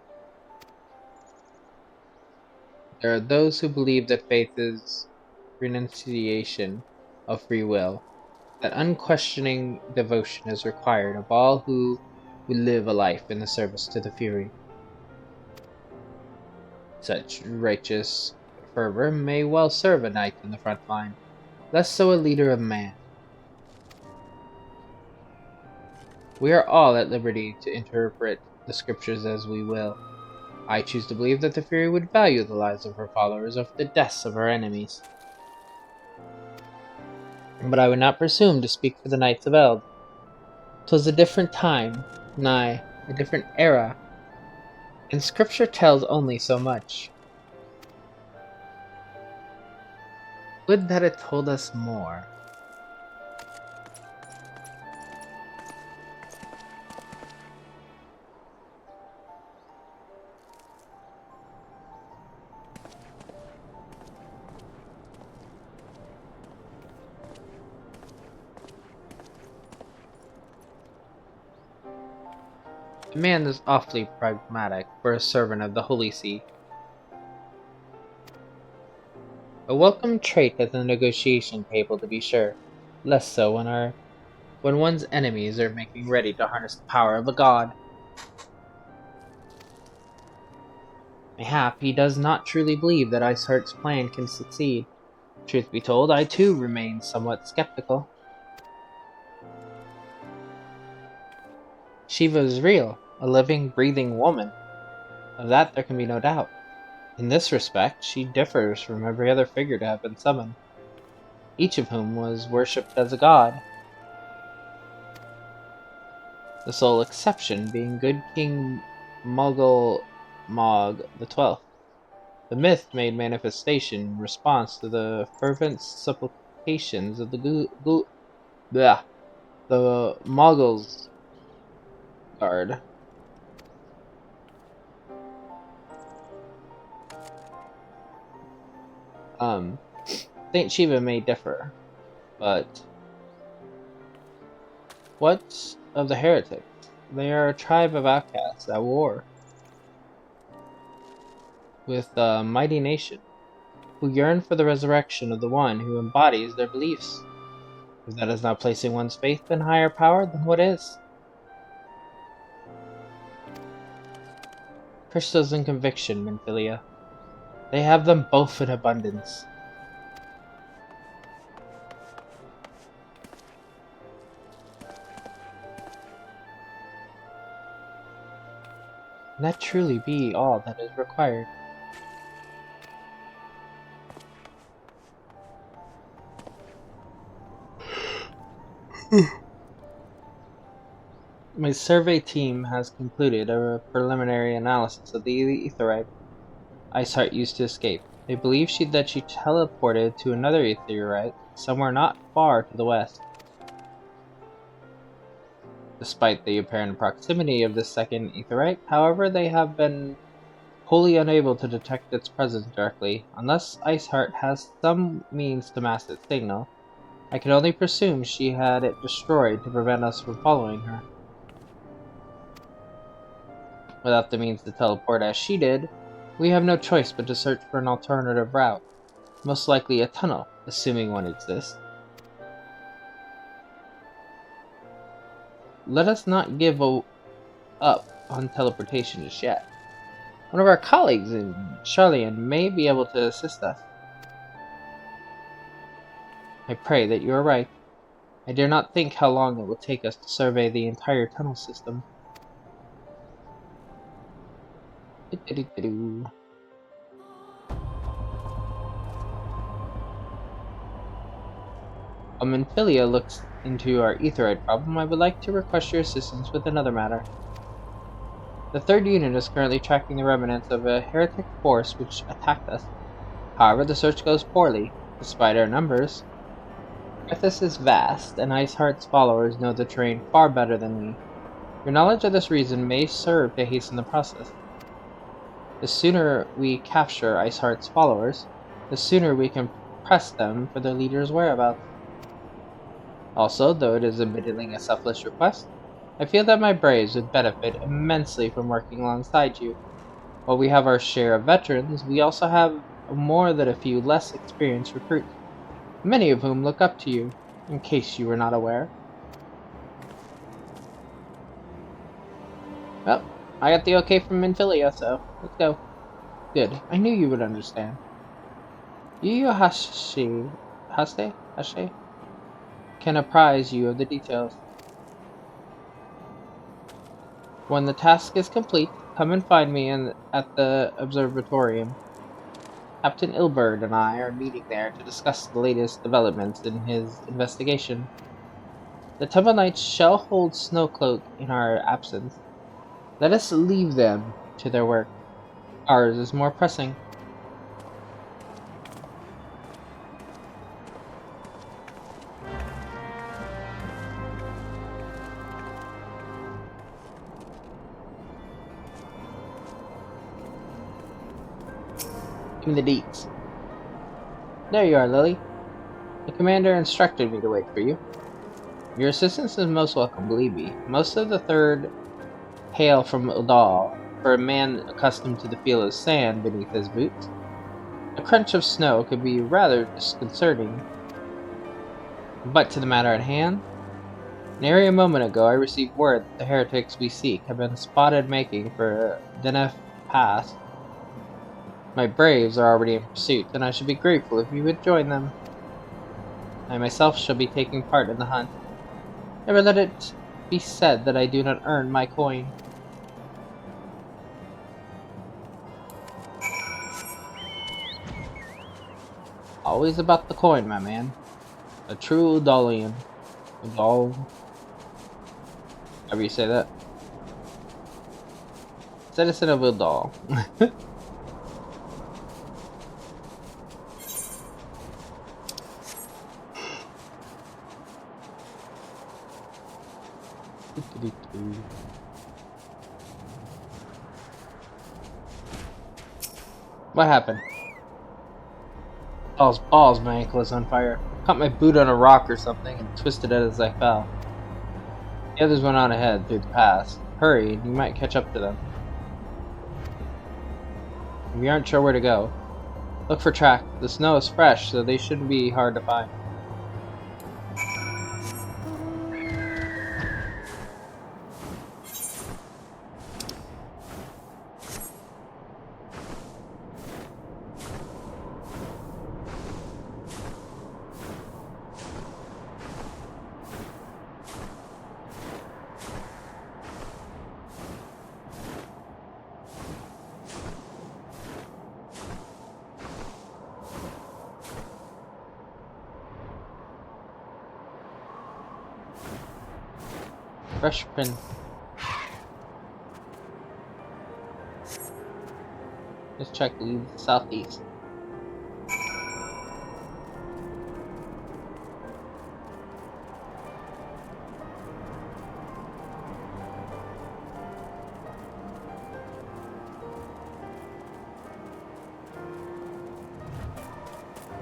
There are those who believe that faith is renunciation of free will, that unquestioning devotion is required of all who would live a life in the service to the Fury. Such righteous fervor may well serve a knight in the front line, less so a leader of man. We are all at liberty to interpret the scriptures as we will. I choose to believe that the Fury would value the lives of her followers over the deaths of her enemies. But I would not presume to speak for the Knights of Eld. 'Twas a different time, nay, a different era, and scripture tells only so much. Would that it told us more. The man is awfully pragmatic for a servant of the Holy See. A welcome trait at the negotiation table, to be sure. Less so when one's enemies are making ready to harness the power of a god. Mayhap he does not truly believe that Iceheart's plan can succeed. Truth be told, I too remain somewhat skeptical. Shiva is real, a living, breathing woman. Of that there can be no doubt. In this respect, she differs from every other figure to have been summoned, each of whom was worshipped as a god. The sole exception being good King Mogul Mog the Twelfth. The myth made manifestation in response to the fervent supplications of the Moguls guard. Saint Shiva may differ, but what of the heretics? They are a tribe of outcasts at war with a mighty nation, who yearn for the resurrection of the one who embodies their beliefs. If that is not placing one's faith in higher power, then what is? Crystals and conviction, Minfilia. They have them both in abundance. Can that truly be all that is required? My survey team has concluded a preliminary analysis of the aetheryte Iceheart used to escape. They believe that she teleported to another aetheryte somewhere not far to the west. Despite the apparent proximity of this second aetheryte, however, they have been wholly unable to detect its presence directly. Unless Iceheart has some means to mask its signal, I can only presume she had it destroyed to prevent us from following her. Without the means to teleport as she did, we have no choice but to search for an alternative route. Most likely a tunnel, assuming one exists. Let us not give up on teleportation just yet. One of our colleagues in Charlian may be able to assist us. I pray that you are right. I dare not think how long it will take us to survey the entire tunnel system. While Minfilia looks into our aetheryte problem, I would like to request your assistance with another matter. The third unit is currently tracking the remnants of a heretic force which attacked us. However, the search goes poorly, despite our numbers. Arthas is vast, and Iceheart's followers know the terrain far better than we. Your knowledge of this region may serve to hasten the process. The sooner we capture Iceheart's followers, the sooner we can press them for their leader's whereabouts. Also, though it is admittedly a selfless request, I feel that my braves would benefit immensely from working alongside you. While we have our share of veterans, we also have more than a few less experienced recruits, many of whom look up to you, in case you were not aware. Well, I got the okay from Minfilia, so let's go. Good, I knew you would understand. Yu Hase can apprise you of the details. When the task is complete, come and find me at the observatorium. Captain Ilberd and I are meeting there to discuss the latest developments in his investigation. The Temple Knights shall hold Snowcloak in our absence. Let us leave them to their work. Ours is more pressing. Give me the deets. There you are, Lily. The commander instructed me to wait for you. Your assistance is most welcome, believe me. Most of the third hail from Udal, for a man accustomed to the feel of sand beneath his boots. A crunch of snow could be rather disconcerting. But to the matter at hand, nary a moment ago I received word that the heretics we seek have been spotted making for Denef Pass. My braves are already in pursuit, and I should be grateful if you would join them. I myself shall be taking part in the hunt. Never let it be said that I do not earn my coin. Always about the coin, my man. A true Udalian. Udal. However you say that. Citizen of Udal. What happened? Balls, my ankle is on fire. Caught my boot on a rock or something and twisted it as I fell. The others went on ahead through the pass. Hurry, you might catch up to them. We aren't sure where to go. Look for tracks. The snow is fresh, so they shouldn't be hard to find. Fresh Prince. Just check leads southeast.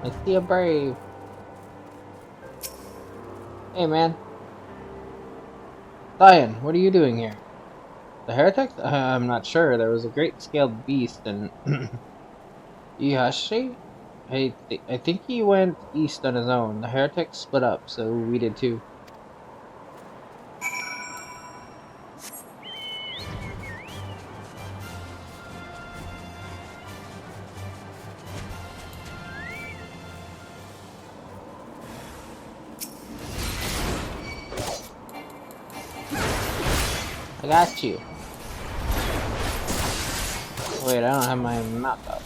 I see a brave. Hey man. Diane, what are you doing here? The heretics? I'm not sure. There was a great scaled beast and... Yashi? I think he went east on his own. The heretics split up, so we did too. I got you. Wait, I don't have my map up.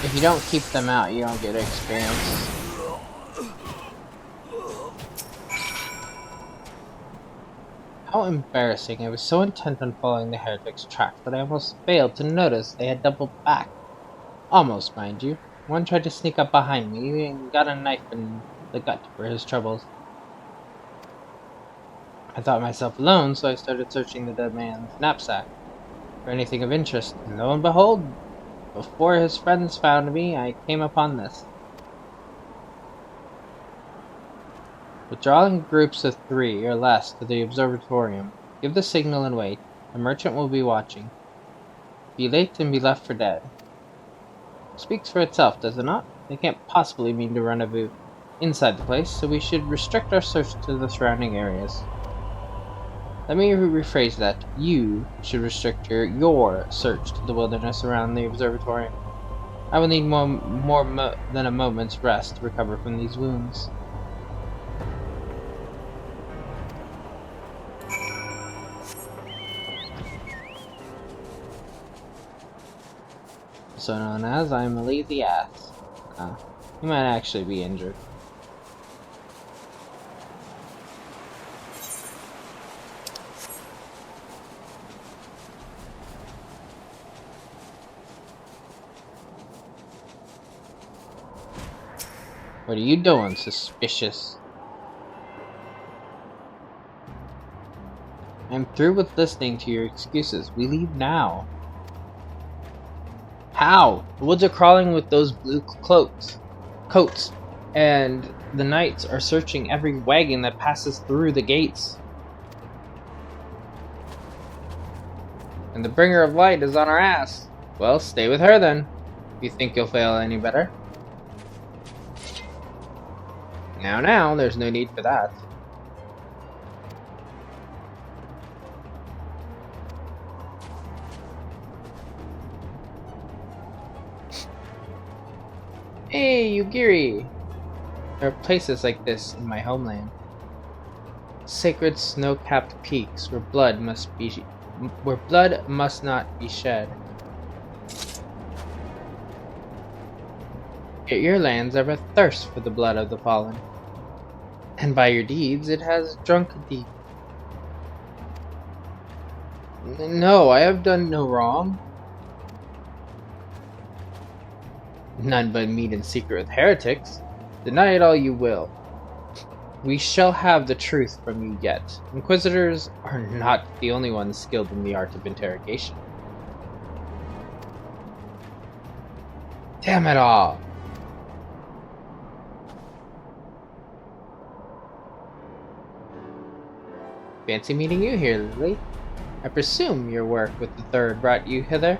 If you don't keep them out, you don't get experience. How embarrassing. I was so intent on following the heretics' track that I almost failed to notice they had doubled back. Almost, mind you. One tried to sneak up behind me and got a knife in the gut for his troubles. I thought myself alone, so I started searching the dead man's knapsack for anything of interest. And lo and behold, before his friends found me, I came upon this. Withdraw in groups of 3 or less to the observatorium. Give the signal and wait. The merchant will be watching. Be late and be left for dead. Speaks for itself, does it not? They can't possibly mean to rendezvous inside the place, so we should restrict our search to the surrounding areas. Let me rephrase that. You should restrict your search to the wilderness around the observatorium. I will need more than a moment's rest to recover from these wounds. Also known as I'm a lazy ass. You might actually be injured. What are you doing, suspicious? I'm through with listening to your excuses. We leave now. How? The woods are crawling with those blue coats, and the knights are searching every wagon that passes through the gates. And the bringer of light is on our ass. Well, stay with her then, if you think you'll fail any better. Now, there's no need for that. Hey, Yugiri! There are places like this in my homeland. Sacred snow-capped peaks where blood must not be shed. Yet your lands have a thirst for the blood of the fallen. And by your deeds, it has drunk deep. No, I have done no wrong. None but meet in secret with heretics. Deny it all you will. We shall have the truth from you yet. Inquisitors are not the only ones skilled in the art of interrogation. Damn it all! Fancy meeting you here, Lily. I presume your work with the Third brought you hither?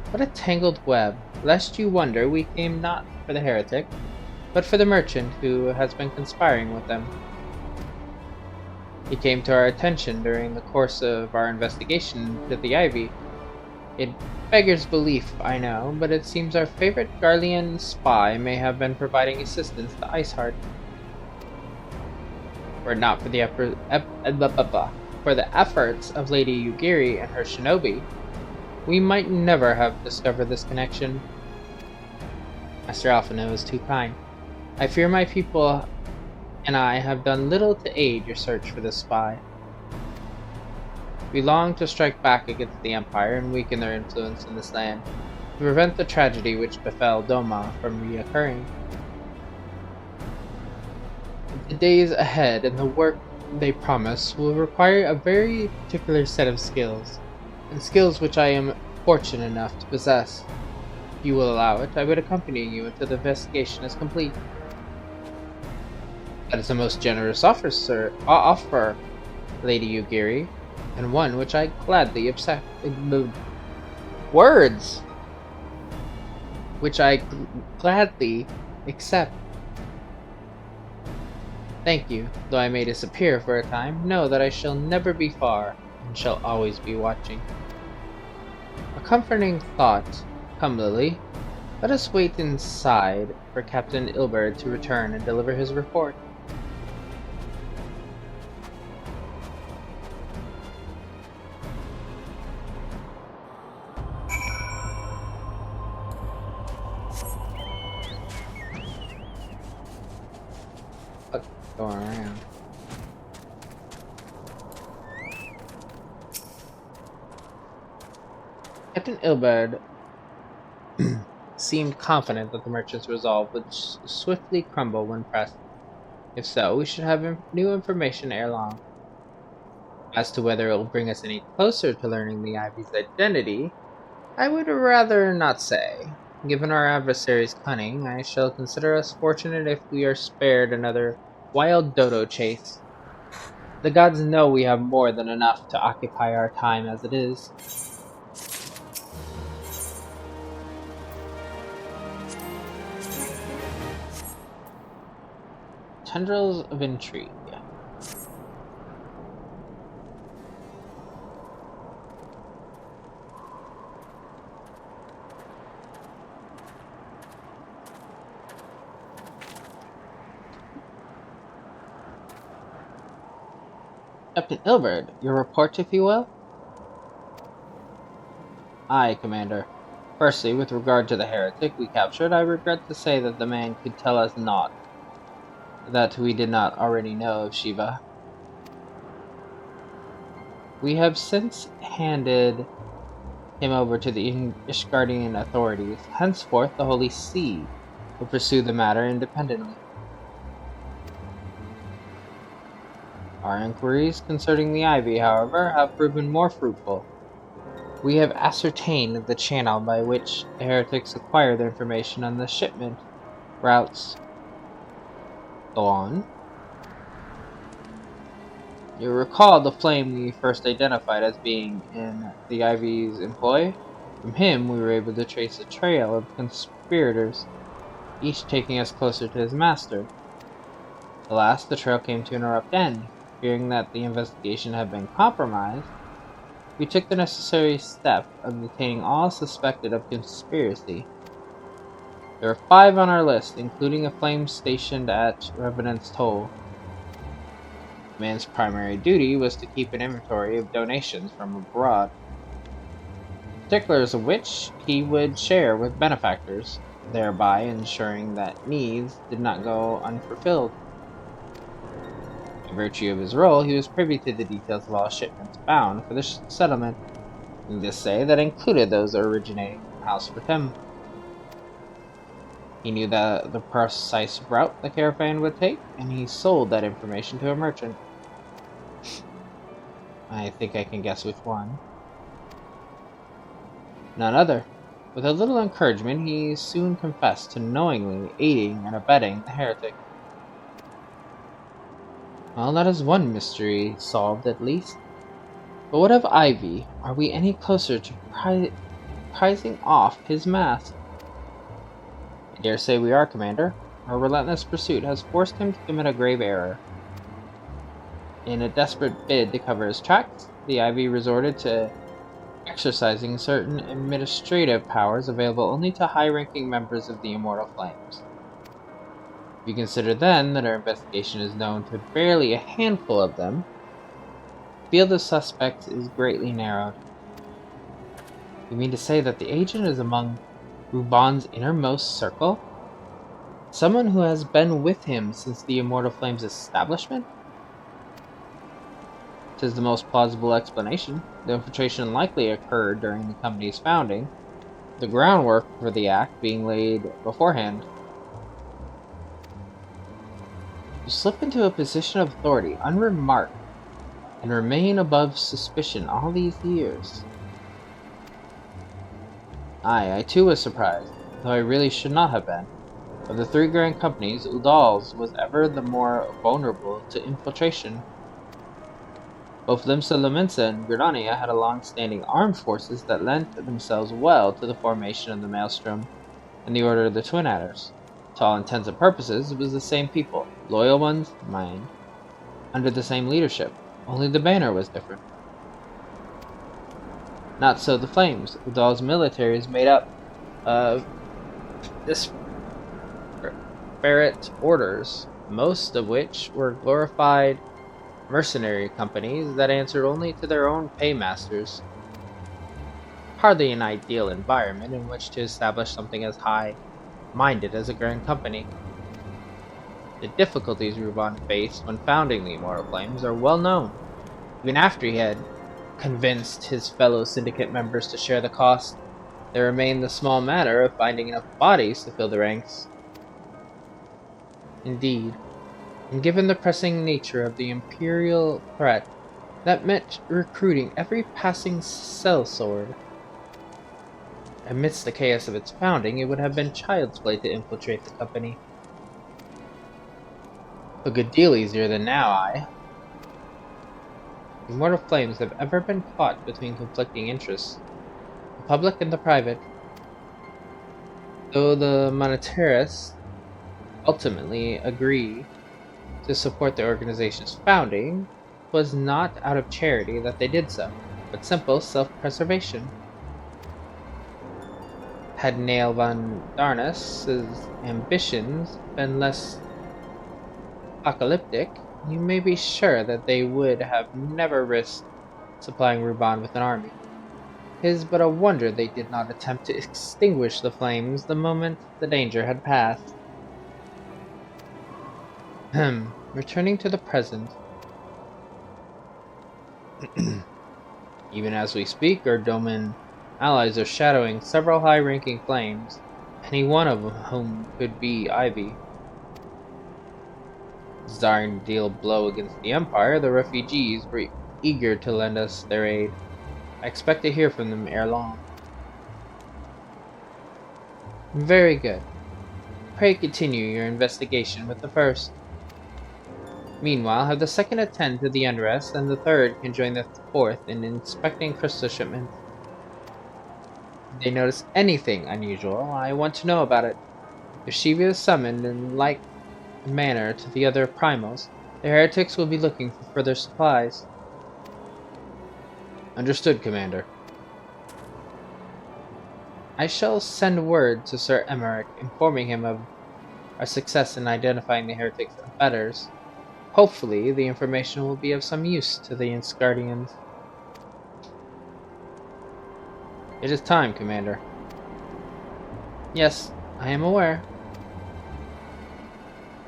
What a tangled web. Lest you wonder, we came not for the heretic, but for the merchant who has been conspiring with them. He came to our attention during the course of our investigation into the Ivy. It beggars belief, I know, but it seems our favorite Garlean spy may have been providing assistance to Iceheart. Were it not for the efforts of Lady Yugiri and her shinobi, we might never have discovered this connection. Master Alphino is too kind. I fear my people and I have done little to aid your search for this spy. We long to strike back against the Empire and weaken their influence in this land, to prevent the tragedy which befell Doma from reoccurring. The days ahead and the work they promise will require a very particular set of skills, and skills which I am fortunate enough to possess. If you will allow it, I would accompany you until the investigation is complete. That is a most generous offer, Lady Yugiri, and one which I gladly accept. Words! Which I gladly accept. Thank you, though I may disappear for a time, know that I shall never be far, and shall always be watching. A comforting thought. Come, Lily. Let us wait inside for Captain Ilberd to return and deliver his report. What's going around? Captain Ilberd seemed confident that the merchant's resolve would swiftly crumble when pressed. If so, we should have new information ere long. As to whether it will bring us any closer to learning the Ivy's identity, I would rather not say. Given our adversary's cunning, I shall consider us fortunate if we are spared another wild dodo chase. The gods know we have more than enough to occupy our time as it is. Tendrils of intrigue. Captain Ilberd, your report, if you will? Aye, Commander. Firstly, with regard to the heretic we captured, I regret to say that the man could tell us naught that we did not already know of Shiva. We have since handed him over to the Ishgardian authorities. Henceforth, the Holy See will pursue the matter independently. Our inquiries concerning the Ivy, however, have proven more fruitful. We have ascertained the channel by which the heretics acquire their information on the shipment routes. Go on. You recall the flame we first identified as being in the Ivy's employ? From him, we were able to trace a trail of conspirators, each taking us closer to his master. Alas, the trail came to an abrupt end. Fearing that the investigation had been compromised, we took the necessary step of detaining all suspected of conspiracy. There are 5 on our list, including a flame stationed at Revenant's Toll. The man's primary duty was to keep an inventory of donations from abroad, particulars of which he would share with benefactors, thereby ensuring that needs did not go unfulfilled. By virtue of his role, he was privy to the details of all shipments bound for the settlement, needless to say that included those originating from House Ratem. He knew the precise route the caravan would take, and he sold that information to a merchant. I think I can guess which one. None other. With a little encouragement, he soon confessed to knowingly aiding and abetting the heretic. Well, that is one mystery solved at least. But what of Ivy? Are we any closer to prizing off his mask? I dare say we are, Commander. Our relentless pursuit has forced him to commit a grave error. In a desperate bid to cover his tracks, the Ivy resorted to exercising certain administrative powers available only to high-ranking members of the Immortal Flames. If you consider then that our investigation is known to barely a handful of them, the field of suspects is greatly narrowed. You mean to say that the agent is among Ruban's innermost circle? Someone who has been with him since the Immortal Flames' establishment? 'Tis the most plausible explanation. The infiltration likely occurred during the company's founding, the groundwork for the act being laid beforehand. To slip into a position of authority unremarked and remain above suspicion all these years. I too was surprised, though I really should not have been. Of the three grand companies, Udal's was ever the more vulnerable to infiltration. Both Limsa Lominsa and Gridania had a long-standing armed forces that lent themselves well to the formation of the Maelstrom and the Order of the Twin Adders. To all intents and purposes, it was the same people, loyal ones, mind, under the same leadership, only the banner was different. Not so the Flames. Udal's military is made up of disparate orders, most of which were glorified mercenary companies that answered only to their own paymasters. Hardly an ideal environment in which to establish something as high-minded as a grand company. The difficulties Ruban faced when founding the Immortal Flames are well known. Even after he had convinced his fellow syndicate members to share the cost, there remained the small matter of finding enough bodies to fill the ranks. Indeed, and given the pressing nature of the Imperial threat, that meant recruiting every passing sellsword. Amidst the chaos of its founding, it would have been child's play to infiltrate the company. A good deal easier than now, The Immortal Flames have ever been caught between conflicting interests, the public and the private. Though the monetarists ultimately agree to support the organization's founding, it was not out of charity that they did so, but simple self-preservation. Had Nail von Darnus' ambitions been less apocalyptic, you may be sure that they would have never risked supplying Ruban with an army. It is but a wonder they did not attempt to extinguish the flames the moment the danger had passed. Returning to the present. Even as we speak, our Doman allies are shadowing several high-ranking flames, any one of whom could be Ivy. Desiring to deal a blow against the Empire, the refugees were eager to lend us their aid. I expect to hear from them ere long. Very good. Pray continue your investigation with the first. Meanwhile, have the second attend to the unrest, and the third can join the fourth in inspecting crystal shipments. If they notice anything unusual, I want to know about it. If Shiva is summoned in like manner to the other primals, the heretics will be looking for further supplies. Understood, Commander. I shall send word to Sir Emmerich, informing him of our success in identifying the heretics' abettors. Hopefully, the information will be of some use to the Asgardians. It is time, Commander. Yes, I am aware.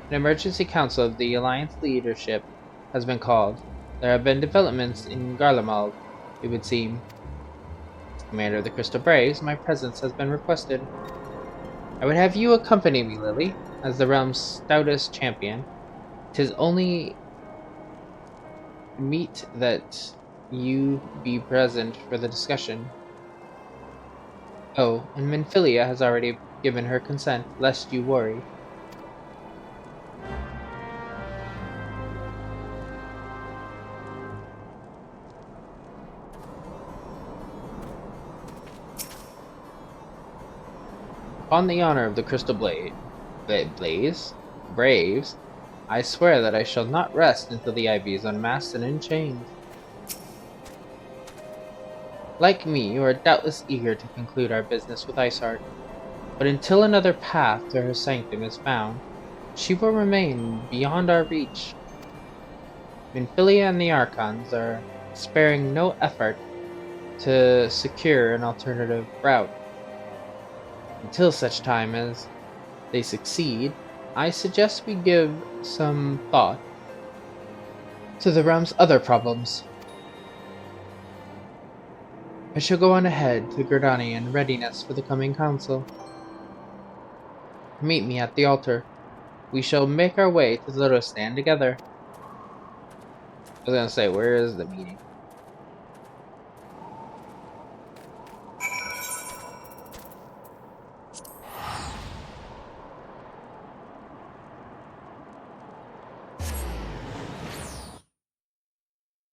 An emergency council of the Alliance leadership has been called. There have been developments in Garlemald, it would seem. As Commander of the Crystal Braves, my presence has been requested. I would have you accompany me, Lily, as the realm's stoutest champion. 'Tis only meet that you be present for the discussion. Oh, and Minfilia has already given her consent, lest you worry. Upon the honor of the Crystal Braves, I swear that I shall not rest until the Ivy is unmasked and in chains. Like me, you are doubtless eager to conclude our business with Iceheart, but until another path to her sanctum is found, she will remain beyond our reach. Minfilia and the Archons are sparing no effort to secure an alternative route. Until such time as they succeed, I suggest we give some thought to the realm's other problems. I shall go on ahead to Gerdani in readiness for the coming council. Meet me at the altar. We shall make our way to the Lotus Stand together. I was gonna say, where is the meeting?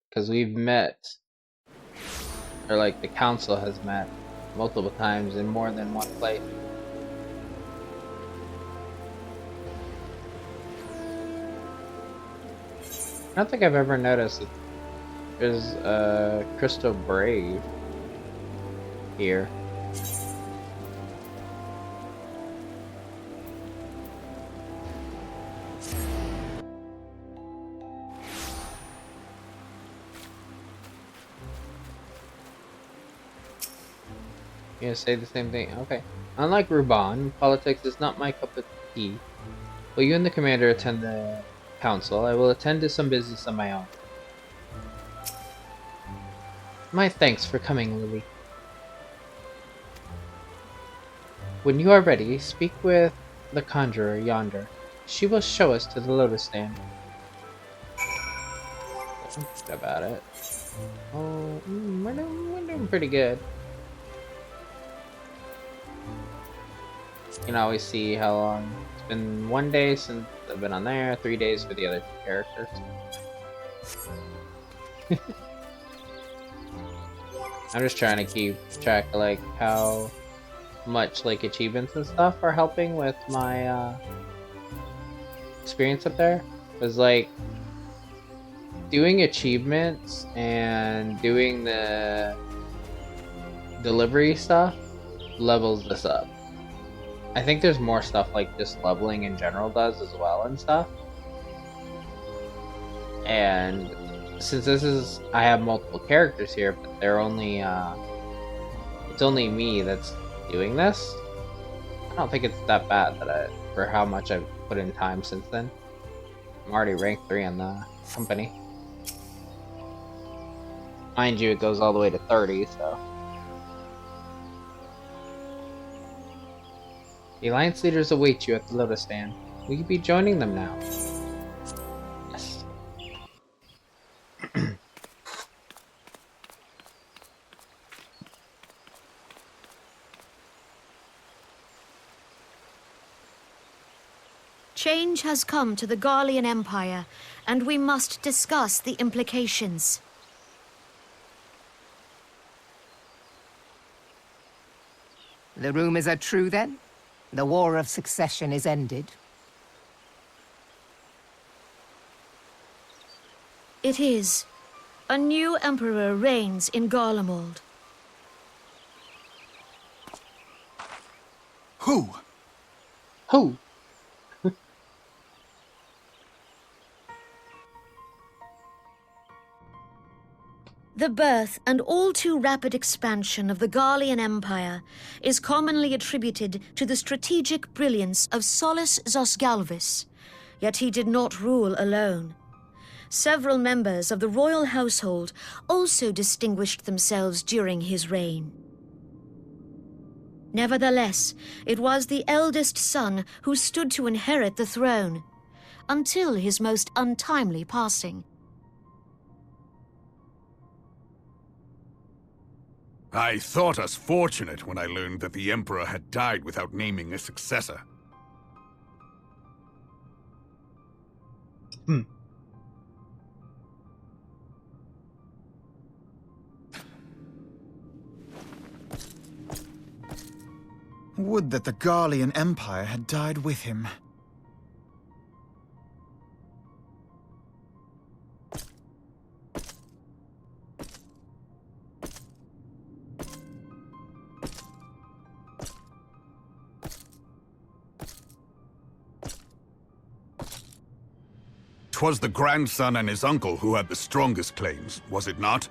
Because we've met, or like the council has met multiple times in more than one place. I don't think I've ever noticed that there's a Crystal Brave here. You gonna say the same thing? Okay. Unlike Ruban, politics is not my cup of tea. Will you and the commander attend the council? I will attend to some business on my own. My thanks for coming, Lily. When you are ready, speak with the conjurer yonder. She will show us to the Lotus Stand. Think about it. Oh, we're doing pretty good. You can always see how long. It's been 1 day since I've been on there, 3 days for the other two characters. I'm just trying to keep track of like how much like achievements and stuff are helping with my experience up there. Cause like doing achievements and doing the delivery stuff levels this up. I think there's more stuff like just leveling in general does as well and stuff. And since this is, I have multiple characters here, but they're only, it's only me that's doing this. I don't think it's that bad for how much I've put in time since then. I'm already ranked 3 on the company. Mind you, it goes all the way to 30, so. The Alliance leaders await you at the Lotus Stand. Will you be joining them now? Yes. Change has come to the Garlean Empire, and we must discuss the implications. The rumors are true, then? The War of Succession is ended? It is. A new emperor reigns in Garlemald. Who? Who? The birth and all too rapid expansion of the Garlean Empire is commonly attributed to the strategic brilliance of Solus Zosgalvis, yet he did not rule alone. Several members of the royal household also distinguished themselves during his reign. Nevertheless, it was the eldest son who stood to inherit the throne, until his most untimely passing. I thought us fortunate when I learned that the Emperor had died without naming a successor. Would that the Garlean Empire had died with him. 'twas the grandson and his uncle who had the strongest claims, was it not?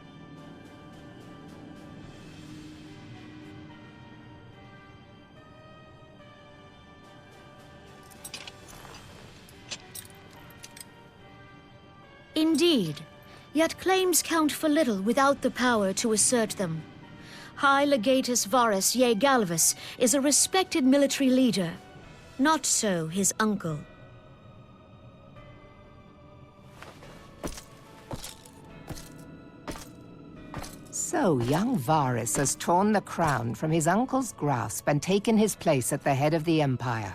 Indeed, yet claims count for little without the power to assert them. High Legatus Varus Ye Galvus is a respected military leader. Not so his uncle. So young Varus has torn the crown from his uncle's grasp and taken his place at the head of the Empire.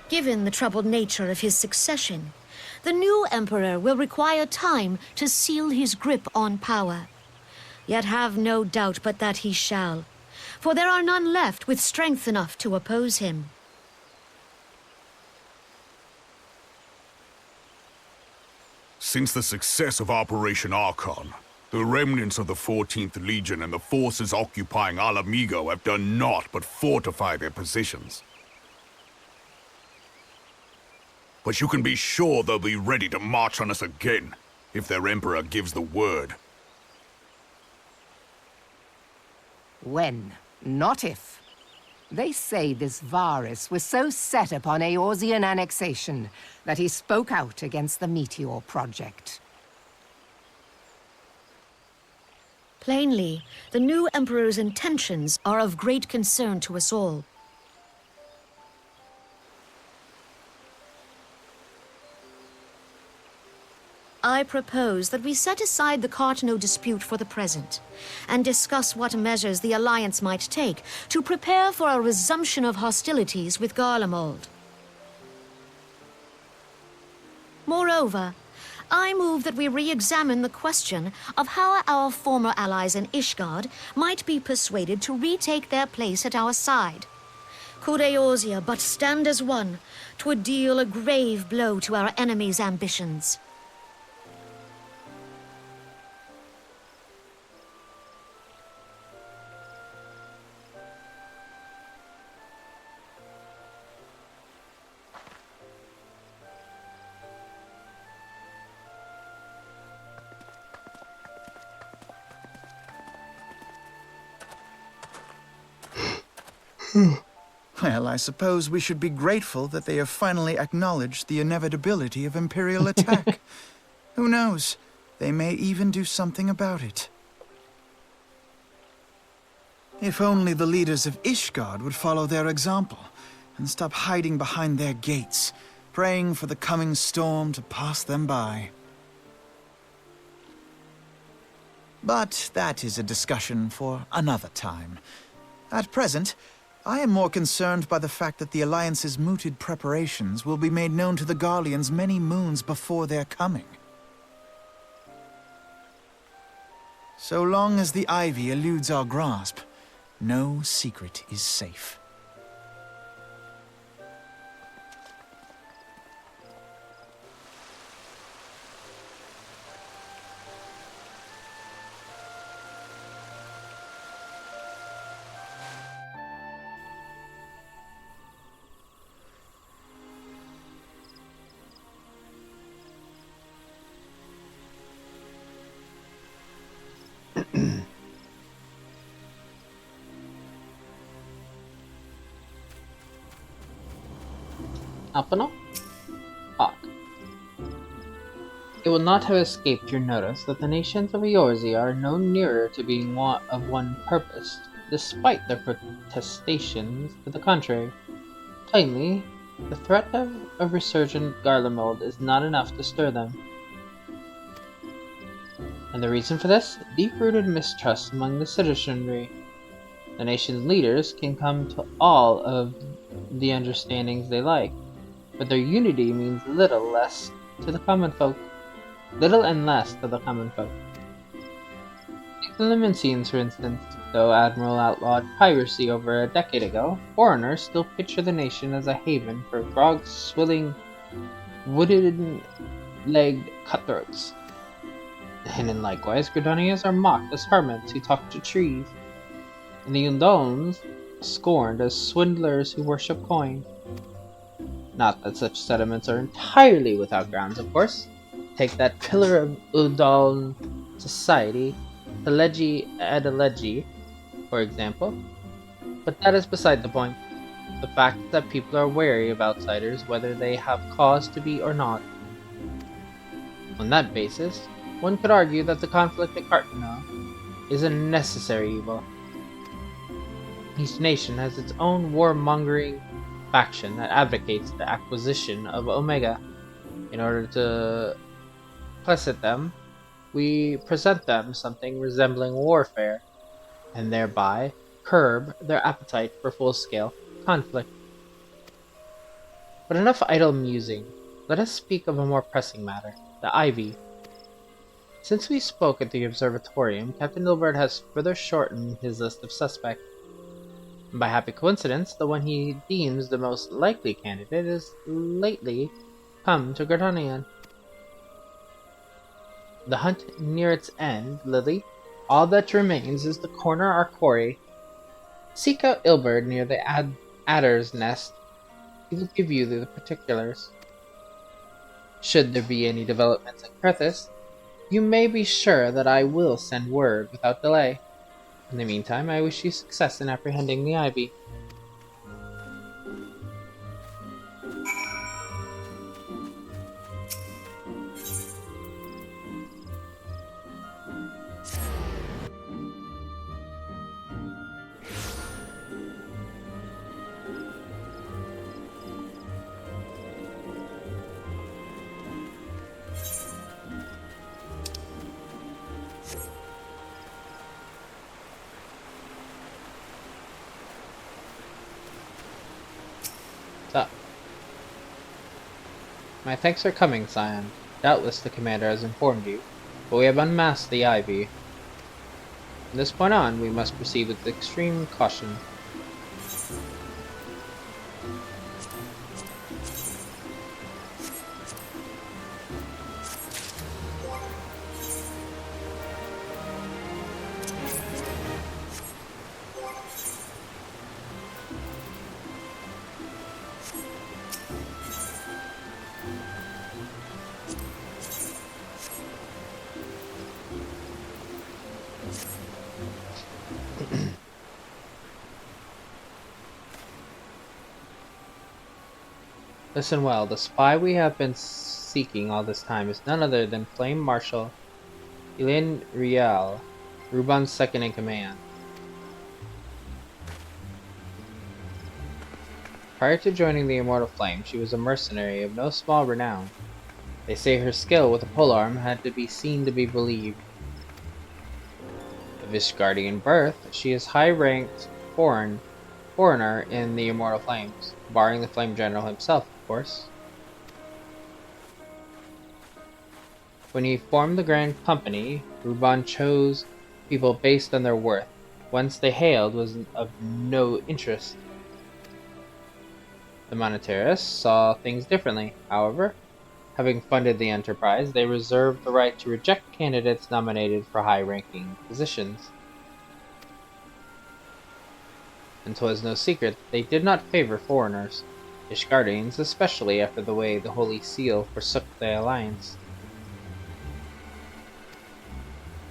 Given the troubled nature of his succession, the new emperor will require time to seal his grip on power. Yet have no doubt but that he shall, for there are none left with strength enough to oppose him. Since the success of Operation Archon, the remnants of the 14th Legion and the forces occupying Alamigo have done naught but fortify their positions. But you can be sure they'll be ready to march on us again, if their Emperor gives the word. When, not if. They say this Varus was so set upon Eorzean annexation that he spoke out against the Meteor Project. Plainly, the new emperor's intentions are of great concern to us all. I propose that we set aside the Cartno dispute for the present, and discuss what measures the Alliance might take to prepare for a resumption of hostilities with Garlemald. Moreover, I move that we re-examine the question of how our former allies in Ishgard might be persuaded to retake their place at our side. Could Eorzea but stand as one, 'twould deal a grave blow to our enemies' ambitions. Well, I suppose we should be grateful that they have finally acknowledged the inevitability of Imperial attack. Who knows? They may even do something about it. If only the leaders of Ishgard would follow their example and stop hiding behind their gates, praying for the coming storm to pass them by. But that is a discussion for another time. At present, I am more concerned by the fact that the Alliance's mooted preparations will be made known to the Garleans many moons before their coming. So long as the ivy eludes our grasp, no secret is safe. Alpino? Hawk. It will not have escaped your notice that the nations of Eorzea are no nearer to being of one purpose, despite their protestations to the contrary. Plainly, the threat of a resurgent Garlemald is not enough to stir them. And the reason for this? Deep-rooted mistrust among the citizenry. The nation's leaders can come to all of the understandings they like, but their unity means little and less to the common folk. The Limousines, for instance, though Admiral outlawed piracy over a decade ago, foreigners still picture the nation as a haven for grog-swilling, wooden-legged cutthroats. And in likewise, Gridonians are mocked as hermits who talk to trees, and the Undones scorned as swindlers who worship coin. Not that such sentiments are entirely without grounds, of course. Take that pillar of Udon society, Pelegi Adelegi, for example. But that is beside the point. The fact is that people are wary of outsiders, whether they have cause to be or not. On that basis, one could argue that the conflict at Cartano is a necessary evil. Each nation has its own warmongering faction that advocates the acquisition of Omega. In order to precedent them, we present them something resembling warfare, and thereby curb their appetite for full-scale conflict. But enough idle musing. Let us speak of a more pressing matter, the Ivy. Since we spoke at the observatorium, Captain Ilbert has further shortened his list of suspects. And by happy coincidence, the one he deems the most likely candidate is lately come to Gardonian. The hunt near its end, Lily. All that remains is to corner our quarry. Seek out Ilbert near the adder's nest. He will give you the particulars. Should there be any developments at Krethis, you may be sure that I will send word without delay. In the meantime, I wish you success in apprehending the Ivy. So, my thanks for coming, Scion. Doubtless the commander has informed you, but we have unmasked the Ivy. From this point on, we must proceed with extreme caution. Listen well, the spy we have been seeking all this time is none other than Flame Marshal Elaine Rial, Ruban's second in command. Prior to joining the Immortal Flame, she was a mercenary of no small renown. They say her skill with a polearm had to be seen to be believed. Of Ishgardian birth, she is high-ranked foreigner in the Immortal Flames, barring the Flame General himself, of course. When he formed the Grand Company, Ruban chose people based on their worth. Whence they hailed was of no interest. The monetarists saw things differently. However, having funded the enterprise, they reserved the right to reject candidates nominated for high-ranking positions. And 'twas no secret they did not favor foreigners, Ishgardians especially after the way the Holy Seal forsook the alliance.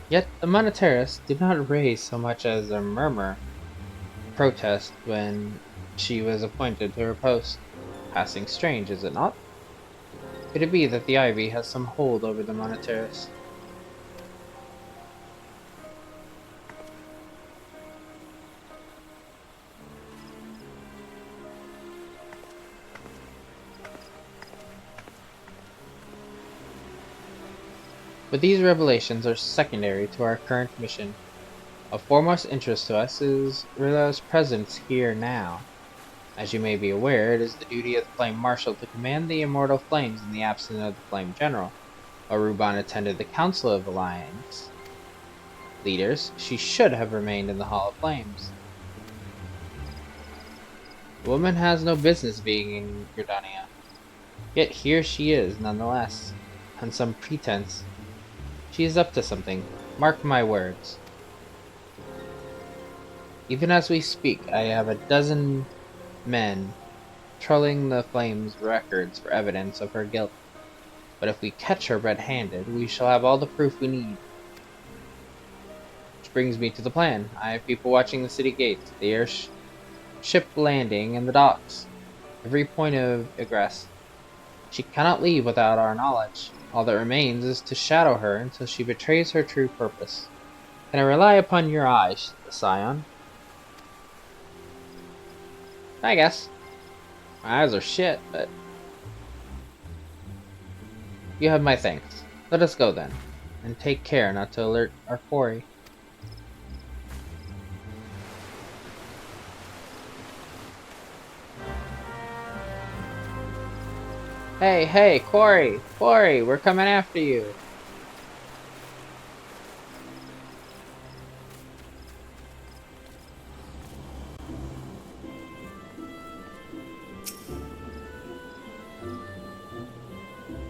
Yet the monetarists did not raise so much as a murmur, protest when she was appointed to her post. Passing strange, is it not? Could it be that the Ivy has some hold over the monetarists? But these revelations are secondary to our current mission. Of foremost interest to us is Rilla's presence here now. As you may be aware, it is the duty of the Flame Marshal to command the Immortal Flames in the absence of the Flame General, while Ruban attended the Council of Alliance. leaders, she should have remained in the Hall of Flames. The woman has no business being in Gridania. Yet here she is, nonetheless. On some pretense. She is up to something. Mark my words. Even as we speak, I have a dozen men trolling the Flames records for evidence of her guilt. But if we catch her red-handed, we shall have all the proof we need. Which brings me to the plan. I have people watching the city gates, the airship landing, and the docks. Every point of egress. She cannot leave without our knowledge. All that remains is to shadow her until she betrays her true purpose. Can I rely upon your eyes, Scion? I guess. My eyes are shit, but... You have my thanks. Let us go then, and take care not to alert our quarry. Hey, hey, quarry! Quarry, we're coming after you!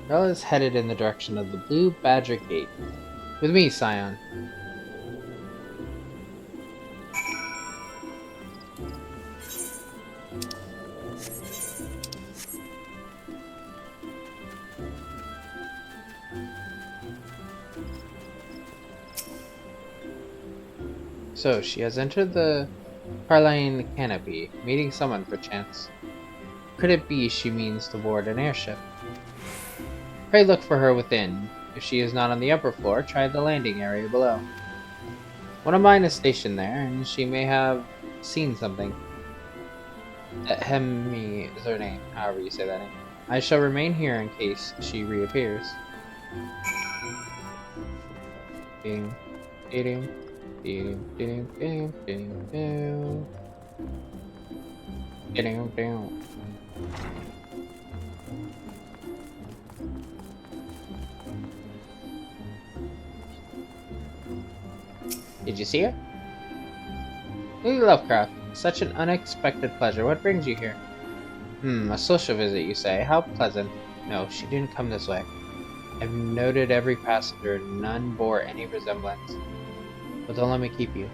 Rel is headed in the direction of the Blue Badger Gate. With me, Scion. So, she has entered the Carline Canopy, meeting someone perchance. Could it be she means to board an airship? Pray look for her within. If she is not on the upper floor, try the landing area below. One of mine is stationed there, and she may have seen something. Hemi is her name, however you say that name. I shall remain here in case she reappears. Ding, ding, ding, ding, ding, ding, ding, ding, ding. Did you see her? Lady Lovecraft, such an unexpected pleasure. What brings you here? A social visit, you say? How pleasant. No, she didn't come this way. I've noted every passenger. None bore any resemblance. But don't let me keep you.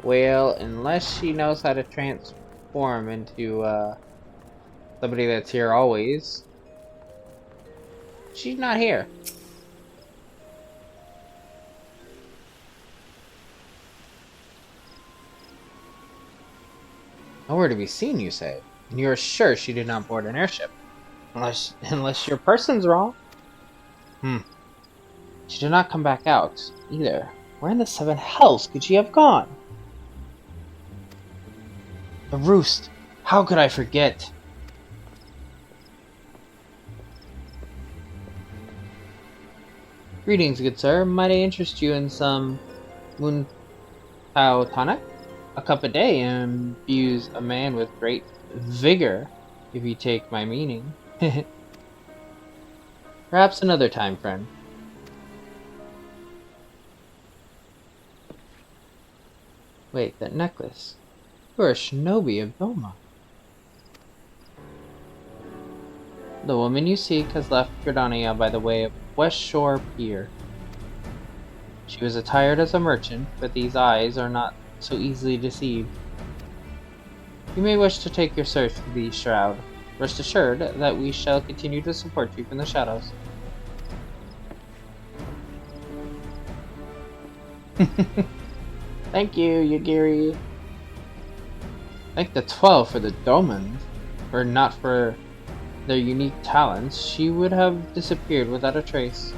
Well, unless she knows how to transform into somebody that's here always, she's not here. Nowhere to be seen, you say? And you're sure she did not board an airship? Unless your person's wrong. She did not come back out, either. Where in the seven hells could she have gone? The roost! How could I forget? Greetings, good sir. Might I interest you in some Moon Tao tonic? A cup a day imbues a man with great vigor, if you take my meaning. Perhaps another time, friend. Wait, that necklace. You're a shinobi of Doma. The woman you seek has left Gridania by the way of West Shore Pier. She was attired as a merchant, but these eyes are not so easily deceived. You may wish to take your search for the shroud. Rest assured that we shall continue to support you from the shadows. Thank you, Yagiri. Thank the 12 for the Domans. Were not for their unique talents, she would have disappeared without a trace.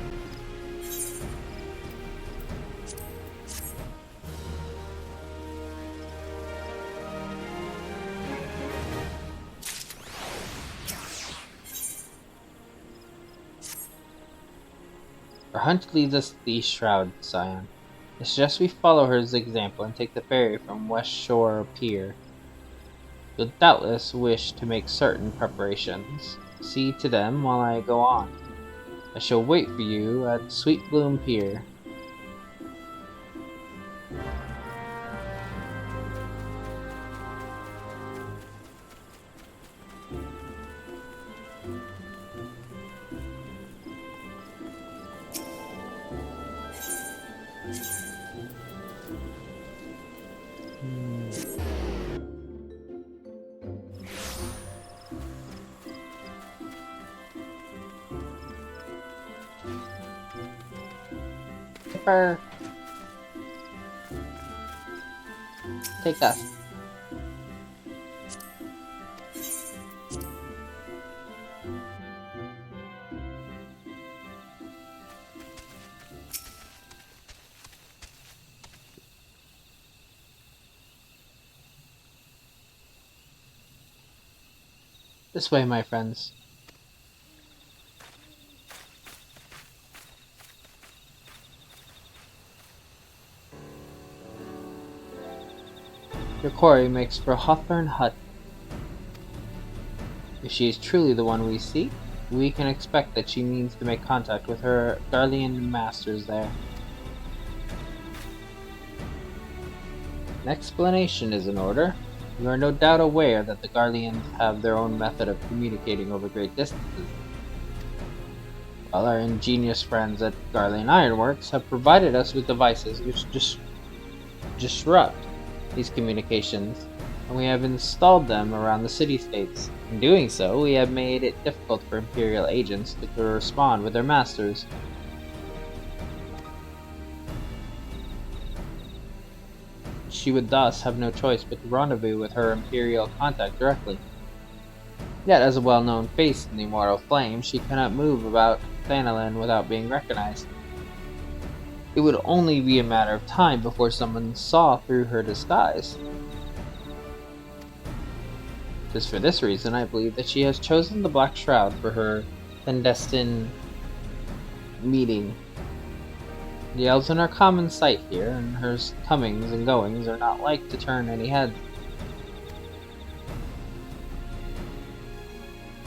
Our hunt leads us to the Shroud, Scion. I suggest we follow her example and take the ferry from West Shore Pier. You'll doubtless wish to make certain preparations. see to them while I go on. I shall wait for you at Sweet Bloom Pier. Pepper. Take that. This way, my friends. Your quarry makes for a Hawthorne hut. If she is truly the one we seek, we can expect that she means to make contact with her Guardian masters there. An explanation is in order. You are no doubt aware that the Guardians have their own method of communicating over great distances. While our ingenious friends at Guardian Ironworks have provided us with devices which disrupt these communications, and we have installed them around the city-states. In doing so, we have made it difficult for Imperial agents to correspond with their masters. She would thus have no choice but to rendezvous with her Imperial contact directly. Yet, as a well-known face in the Immortal Flame, she cannot move about Thanalan without being recognized. It would only be a matter of time before someone saw through her disguise. Just for this reason, I believe that she has chosen the Black Shroud for her clandestine meeting. The elves are common sight here, and her comings and goings are not like to turn any heads.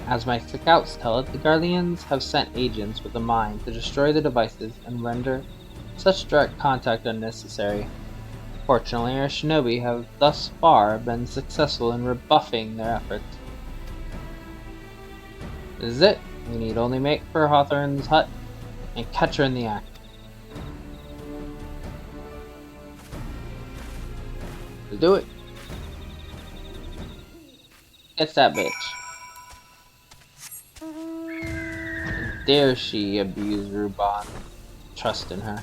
As my scouts tell it, the Guardians have sent agents with a mind to destroy the devices and render such direct contact unnecessary. Fortunately, our shinobi have thus far been successful in rebuffing their efforts. This is it. We need only make for Hawthorne's hut and catch her in the act. Let's do it. It's that bitch. How dare she abuse Ruban? Trust in her.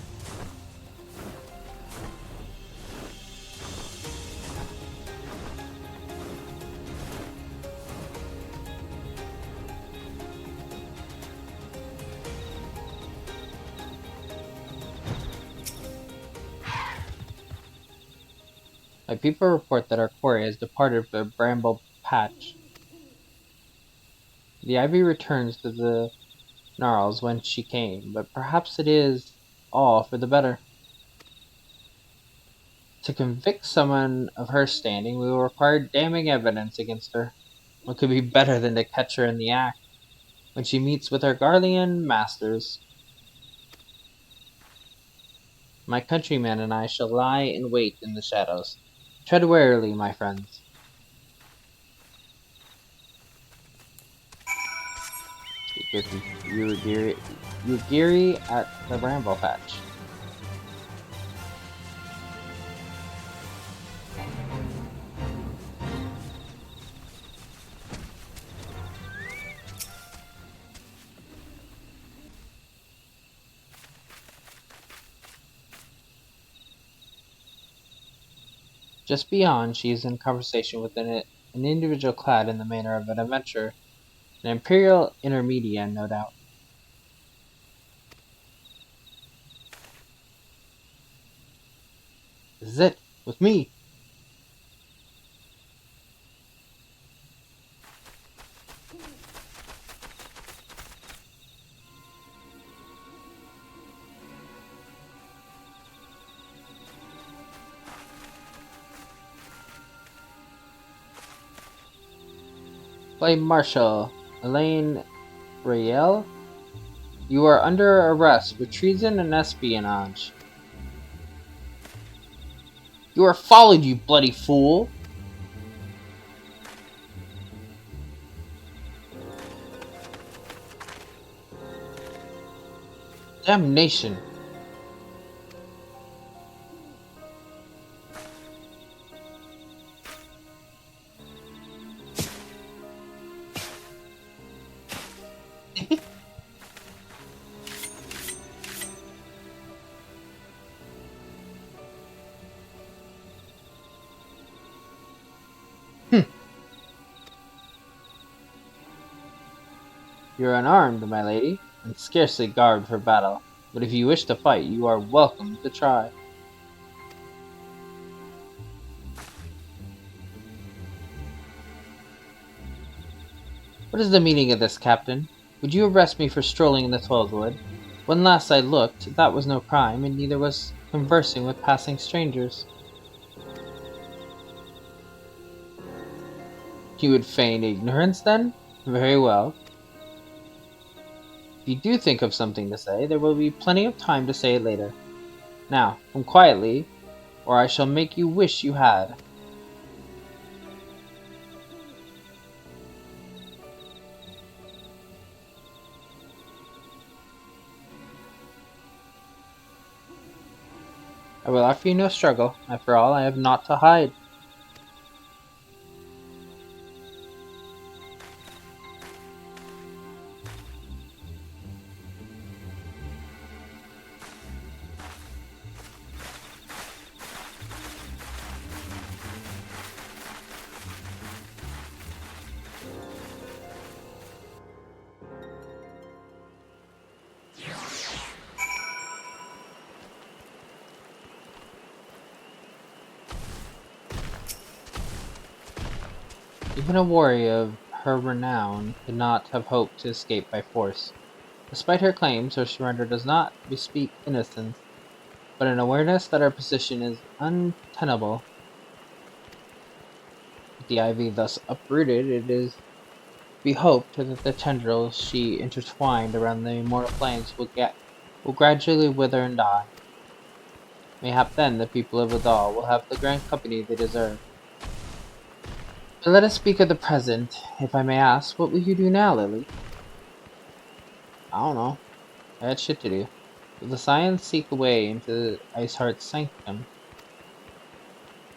My people report that our quarry has departed for the Bramble Patch. The ivy returns to the gnarls whence she came, but perhaps it is all for the better. To convict someone of her standing, we will require damning evidence against her. What could be better than to catch her in the act when she meets with her Guardian masters? My countrymen and I shall lie in wait in the shadows. Tread warily, my friends. Because you were geary at the Bramble Patch. Just beyond, she is in conversation with an individual clad in the manner of an adventurer, an Imperial intermediate, no doubt. This is it, with me! Play Marshal Elaine Rael? You are under arrest for treason and espionage. You are followed, you bloody fool! Damnation! You are unarmed, my lady, and scarcely garbed for battle. But if you wish to fight, you are welcome to try. What is the meaning of this, Captain? Would you arrest me for strolling in the Twelvewood? When last I looked, that was no crime, and neither was conversing with passing strangers. You would feign ignorance, then? Very well. If you do think of something to say, there will be plenty of time to say it later. Now, come quietly, or I shall make you wish you had. I will offer you no struggle. After all, I have naught to hide. Even a warrior of her renown could not have hoped to escape by force. Despite her claims, her surrender does not bespeak innocence, but an awareness that her position is untenable. With the ivy thus uprooted, it is to be hoped that the tendrils she intertwined around the immortal flames will gradually wither and die. Mayhap then the people of Adal will have the grand company they deserve. But let us speak of the present. If I may ask, what will you do now, Lily? I don't know. I had shit to do. Will the Scions seek a way into Iceheart's sanctum?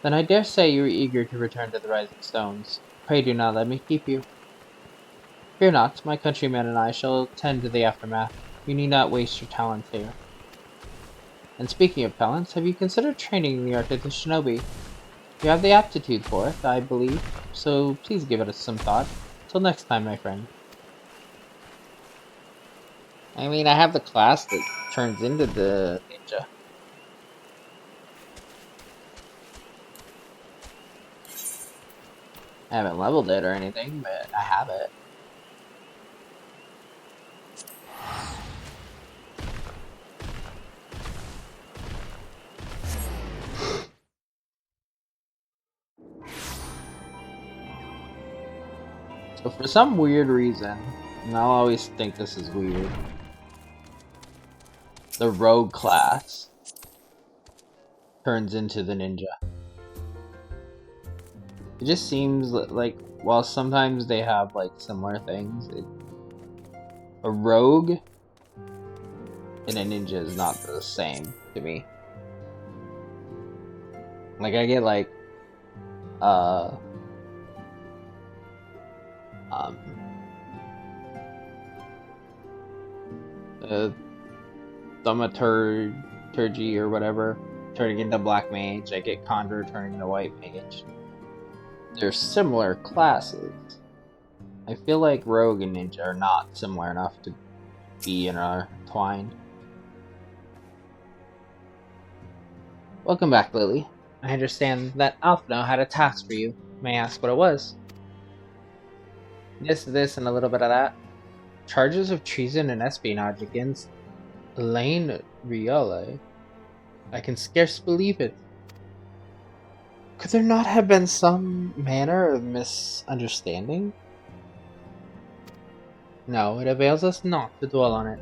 Then I dare say you are eager to return to the Rising Stones. Pray do not let me keep you. Fear not, my countrymen and I shall tend to the aftermath. You need not waste your talents here. And speaking of talents, have you considered training in the art of the shinobi? You have the aptitude for it, I believe, so please give it some thought. Till next time, my friend. I mean, I have the class that turns into the ninja. I haven't leveled it or anything, but I have it. So for some weird reason, and I'll always think this is weird, the rogue class turns into the ninja. It just seems like, while sometimes they have like similar things, a rogue and a ninja is not the same to me. Like I get like thaumaturgy or whatever turning into black mage. I get conjure turning into white mage. They're similar classes. I feel like rogue and ninja are not similar enough to be intertwined. Welcome back, Lily. I understand that Alphino had a task for you. May I ask what it was? This, and a little bit of that. Charges of treason and espionage against Elaine Riole. I can scarce believe it. Could there not have been some manner of misunderstanding? No, it avails us not to dwell on it.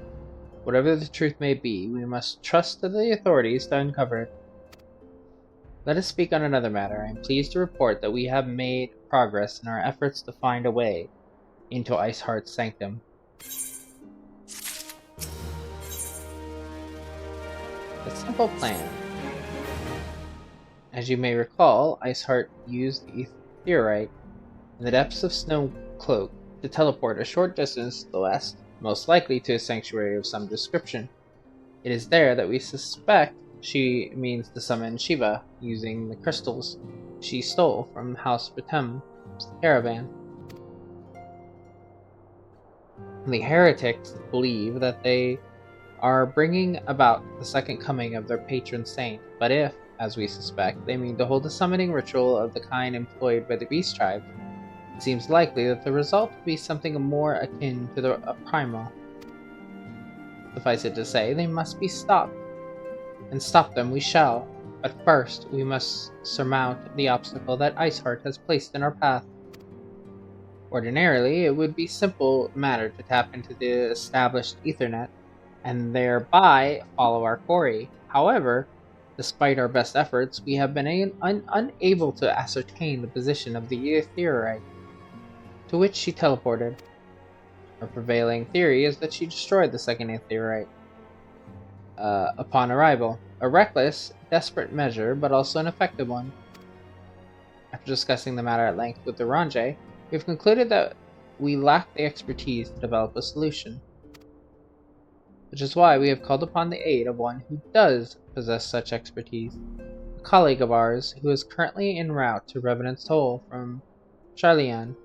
Whatever the truth may be, we must trust to the authorities to uncover it. Let us speak on another matter. I am pleased to report that we have made progress in our efforts to find a way into Iceheart's sanctum. A simple plan. As you may recall, Iceheart used the Etheorite in the depths of Snow Cloak to teleport a short distance to the west, most likely to a sanctuary of some description. It is there that we suspect she means to summon Shiva, using the crystals she stole from House Batum's caravan. The heretics believe that they are bringing about the second coming of their patron saint, but if, as we suspect, they mean to hold a summoning ritual of the kind employed by the Beast Tribe, it seems likely that the result will be something more akin to a primal. Suffice it to say, they must be stopped. And stop them we shall. But first, we must surmount the obstacle that Iceheart has placed in our path. Ordinarily, it would be a simple matter to tap into the established Ethernet, and thereby follow our quarry. However, despite our best efforts, we have been unable to ascertain the position of the Etheorite, to which she teleported. Our prevailing theory is that she destroyed the second Etheorite upon arrival. A reckless, desperate measure, but also an effective one. After discussing the matter at length with the Ranjay, we have concluded that we lack the expertise to develop a solution. Which is why we have called upon the aid of one who does possess such expertise. A colleague of ours who is currently en route to Revenant's Toll from Charlian.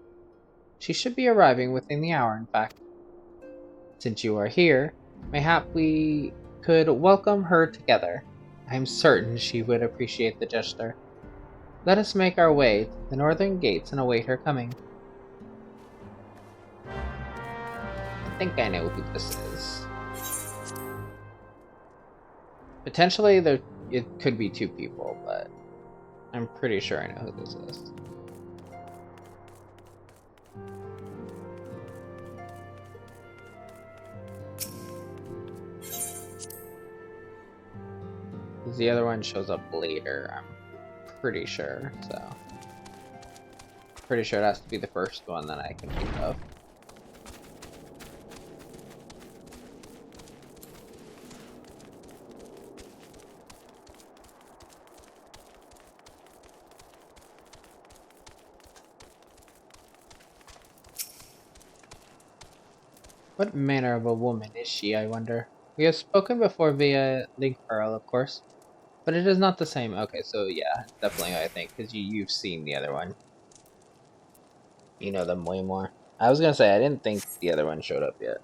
She should be arriving within the hour, in fact. Since you are here, mayhap we could welcome her together. I am certain she would appreciate the gesture. Let us make our way to the northern gates and await her coming. I think I know who this is. Potentially, it could be two people, but I'm pretty sure I know who this is. The other one shows up later, I'm pretty sure, so. Pretty sure it has to be the first one that I can think of. What manner of a woman is she, I wonder? We have spoken before via Link Pearl, of course. But it is not the same. Okay, so yeah, definitely I think, because you've seen the other one. You know them way more. I was gonna say, I didn't think the other one showed up yet.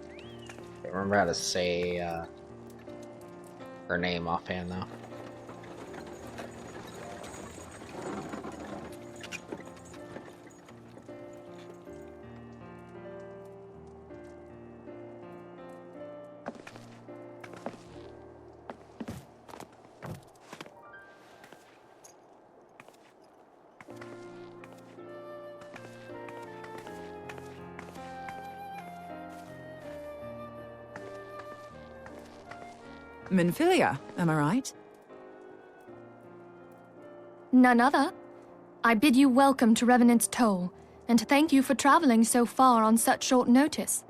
I don't remember how to say her name offhand, though. Minfilia, am I right? None other. I bid you welcome to Revenant's Toll, and thank you for traveling so far on such short notice.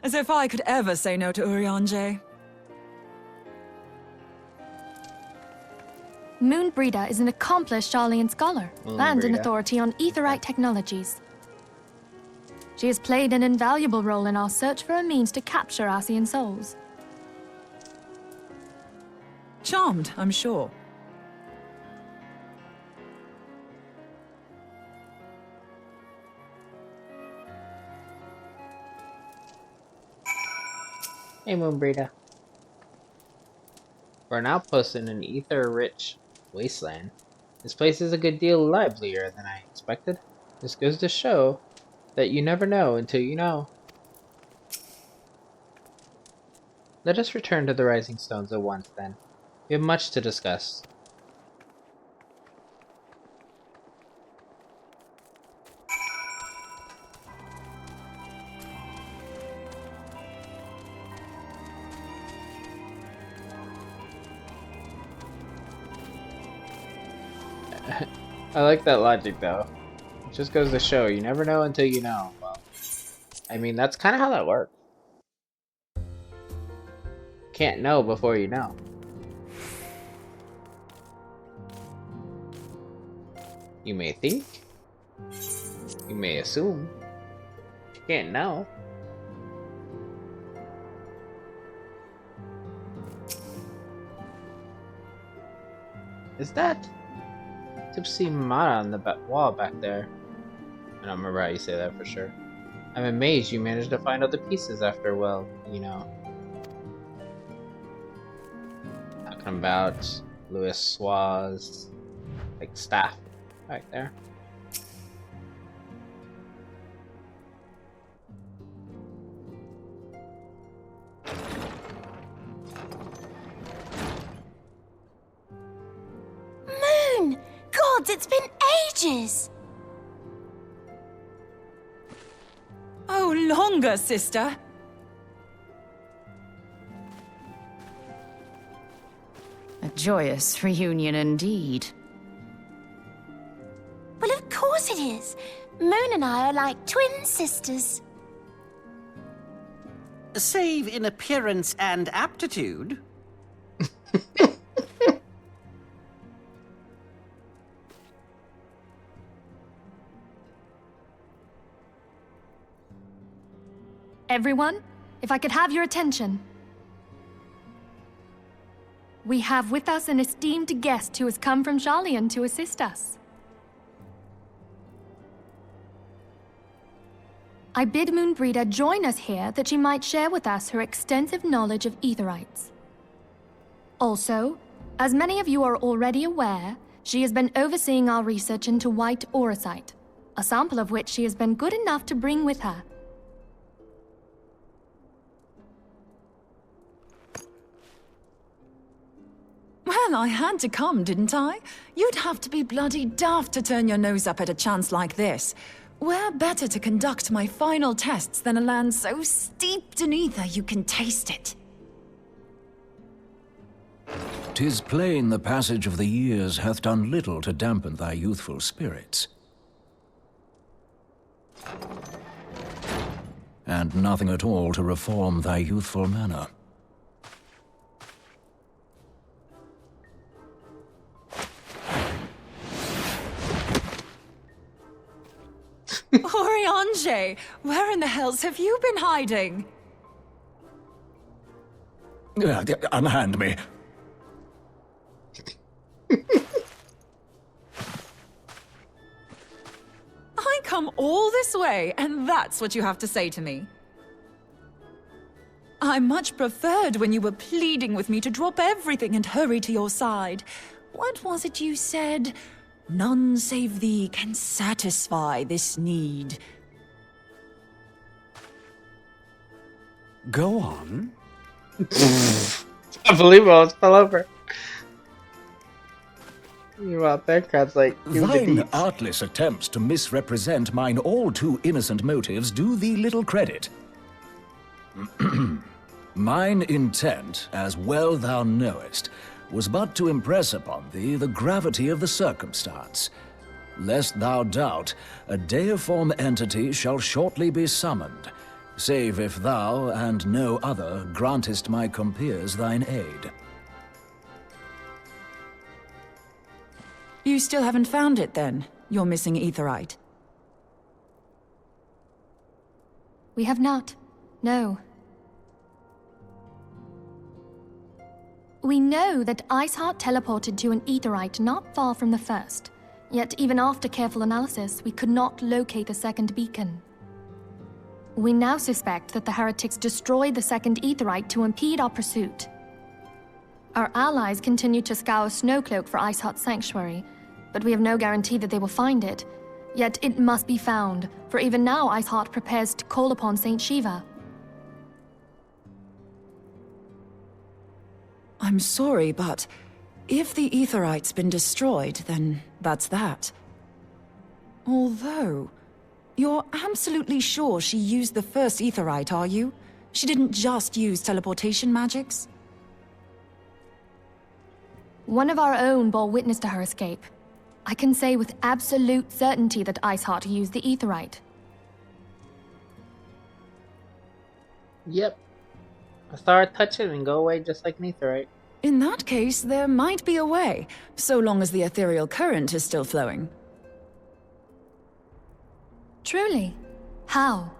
As if I could ever say no to Urianger. Moonbreeder is an accomplished Charlian scholar and an authority on Aetheryte technologies. She has played an invaluable role in our search for a means to capture Ascian souls. Charmed, I'm sure. Hey, Moonbreeder. We're an outpost in an ether-rich wasteland. This place is a good deal livelier than I expected. This goes to show that you never know until you know. Let us return to the Rising Stones at once, then. We have much to discuss. I like that logic, though. It just goes to show, you never know until you know. Well, I mean, that's kind of how that works. Can't know before you know. You may think. You may assume. You can't know. Is that Tipsy Mara on the wall back there? I don't remember how you say that for sure. I'm amazed you managed to find all the pieces after, well, you know. Talking about Louis Sua's, like, staff back there. Moon! Gods, it's been ages! Oh, longer, sister. A joyous reunion indeed. Well, of course it is. Moon and I are like twin sisters. Save in appearance and aptitude. Everyone, if I could have your attention. We have with us an esteemed guest who has come from Sharlayan to assist us. I bid Moonbreeder join us here that she might share with us her extensive knowledge of Aetherites. Also, as many of you are already aware, she has been overseeing our research into white auracite, a sample of which she has been good enough to bring with her. Well, I had to come, didn't I? You'd have to be bloody daft to turn your nose up at a chance like this. Where better to conduct my final tests than a land so steeped in ether you can taste it? 'Tis plain the passage of the years hath done little to dampen thy youthful spirits. And nothing at all to reform thy youthful manner. Oriange, where in the hells have you been hiding? Unhand me. I come all this way, and that's what you have to say to me. I much preferred when you were pleading with me to drop everything and hurry to your side. What was it you said? None save thee can satisfy this need. Go on. I believe I almost fell over. You out there, Cat's like, Thine artless attempts to misrepresent mine all too innocent motives do thee little credit. Mine intent, as well thou knowest, was but to impress upon thee the gravity of the circumstance. Lest thou doubt, a deiform entity shall shortly be summoned, save if thou and no other grantest my compeers thine aid. You still haven't found it, then? Your missing Aetherite? We have not. No. We know that Iceheart teleported to an Aetherite not far from the first. Yet even after careful analysis, we could not locate the second beacon. We now suspect that the heretics destroyed the second Aetherite to impede our pursuit. Our allies continue to scour Snowcloak for Iceheart's sanctuary, but we have no guarantee that they will find it. Yet it must be found, for even now Iceheart prepares to call upon Saint Shiva. I'm sorry, but if the Aetherite's been destroyed, then that's that. Although, you're absolutely sure she used the first Aetherite, are you? She didn't just use teleportation magics? One of our own bore witness to her escape. I can say with absolute certainty that Iceheart used the Aetherite. Yep. I saw her touch it and go away just like an Aetherite. In that case, there might be a way, so long as the ethereal current is still flowing. Truly? How?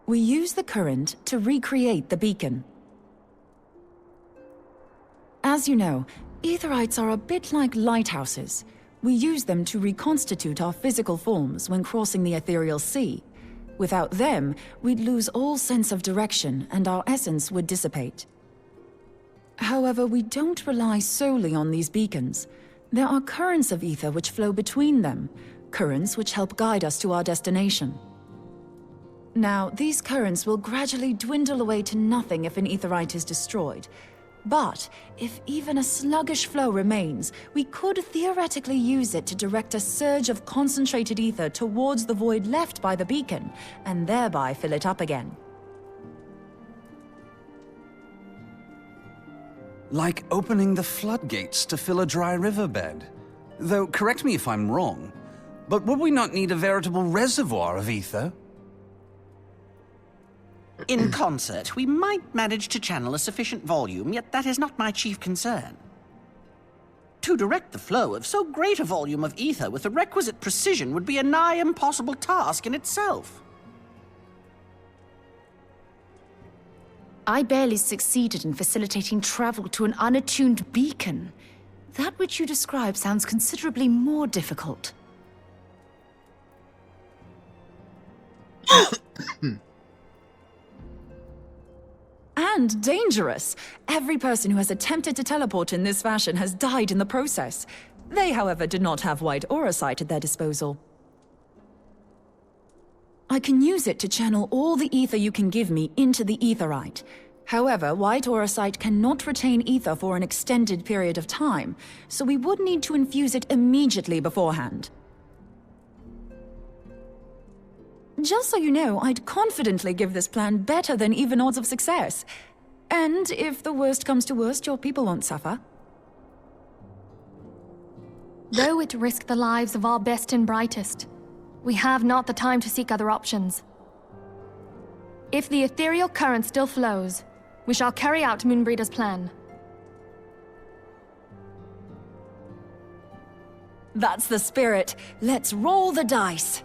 We use the current to recreate the beacon. As you know, Aetherites are a bit like lighthouses. We use them to reconstitute our physical forms when crossing the ethereal sea. Without them, we'd lose all sense of direction and our essence would dissipate. However, we don't rely solely on these beacons. There are currents of ether which flow between them, currents which help guide us to our destination. Now, these currents will gradually dwindle away to nothing if an Aetherite is destroyed. But if even a sluggish flow remains, we could theoretically use it to direct a surge of concentrated ether towards the void left by the beacon, and thereby fill it up again. Like opening the floodgates to fill a dry riverbed. Though, correct me if I'm wrong, but would we not need a veritable reservoir of ether? In concert, we might manage to channel a sufficient volume, yet that is not my chief concern. To direct the flow of so great a volume of ether with the requisite precision would be a nigh impossible task in itself. I barely succeeded in facilitating travel to an unattuned beacon. That which you describe sounds considerably more difficult. And dangerous. Every person who has attempted to teleport in this fashion has died in the process. They, however, did not have white aura sight at their disposal. I can use it to channel all the ether you can give me into the Aetherite. However, white aura sight cannot retain ether for an extended period of time, so we would need to infuse it immediately beforehand. Just so you know, I'd confidently give this plan better than even odds of success. And if the worst comes to worst, your people won't suffer. Though it risked the lives of our best and brightest, we have not the time to seek other options. If the ethereal current still flows, we shall carry out Moonbreeder's plan. That's the spirit. Let's roll the dice.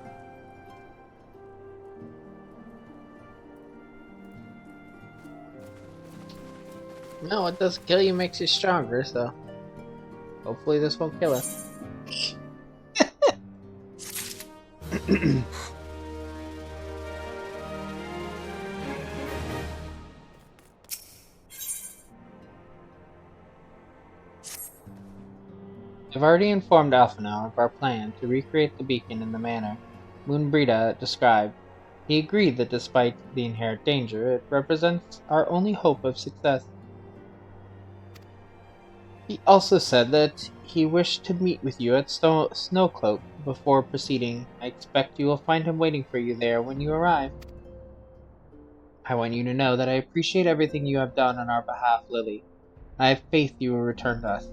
No, what doesn't kill you makes you stronger, so hopefully this won't kill us. I've already informed Alphinaud of our plan to recreate the beacon in the manner Moonbreda described. He agreed that despite the inherent danger, it represents our only hope of success. He also said that he wished to meet with you at Snowcloak before proceeding. I expect you will find him waiting for you there when you arrive. I want you to know that I appreciate everything you have done on our behalf, Lily. I have faith you will return to us,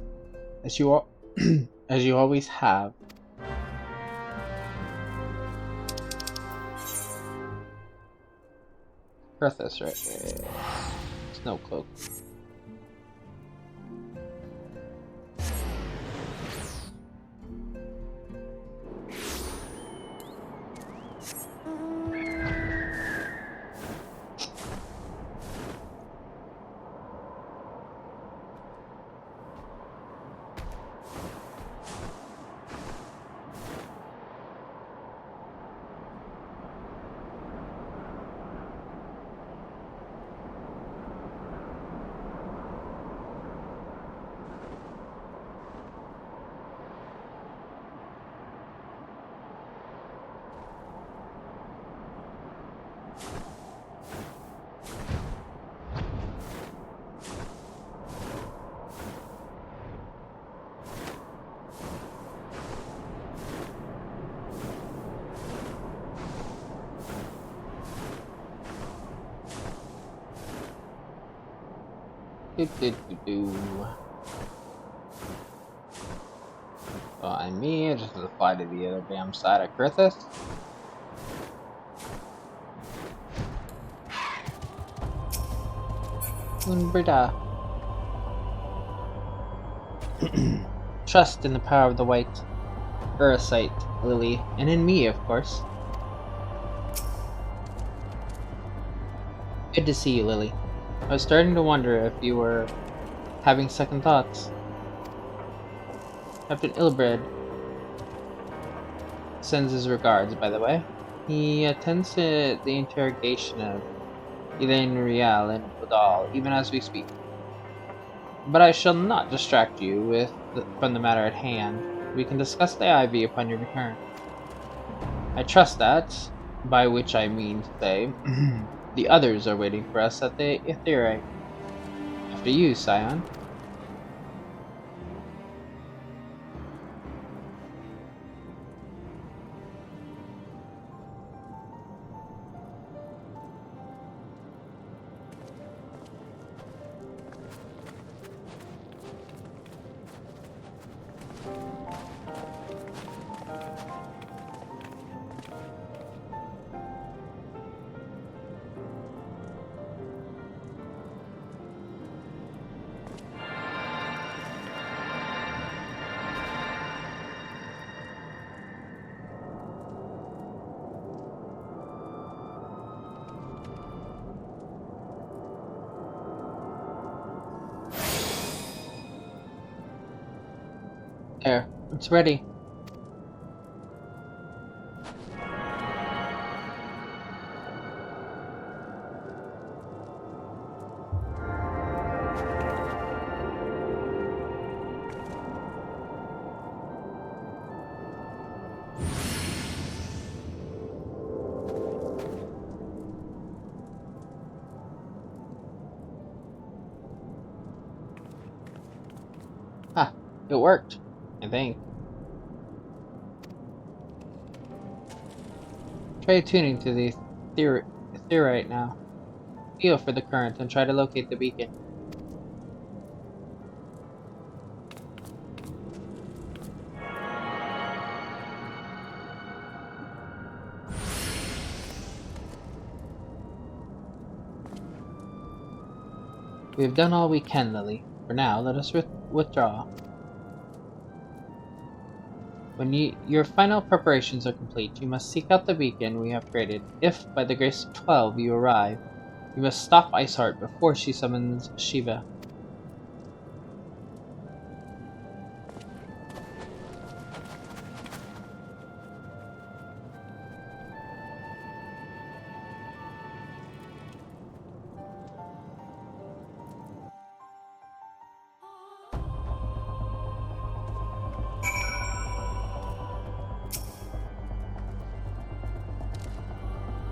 as you always have. Perthus, right? Snowcloak. Well, I mean, just to fly to the other damn side of Krithis. Unbrida. Trust in the power of the white Urusite, Lily, and in me, of course. Good to see you, Lily. I was starting to wonder if you were having second thoughts. Captain Ilbred sends his regards, by the way. He attends to the interrogation of Elaine Riel and Udal, even as we speak. But I shall not distract you from the matter at hand. We can discuss the Ivy upon your return. I trust that, by which I mean to say, the others are waiting for us at the Aetherite. After you, Scion. There, it's ready. Ah, it worked, I think. Try tuning to the Aetherite now. Feel for the current and try to locate the beacon. We have done all we can, Lily. For now, let us withdraw. When your final preparations are complete, you must seek out the beacon we have created. If, by the grace of 12, you arrive, you must stop Iceheart before she summons Shiva.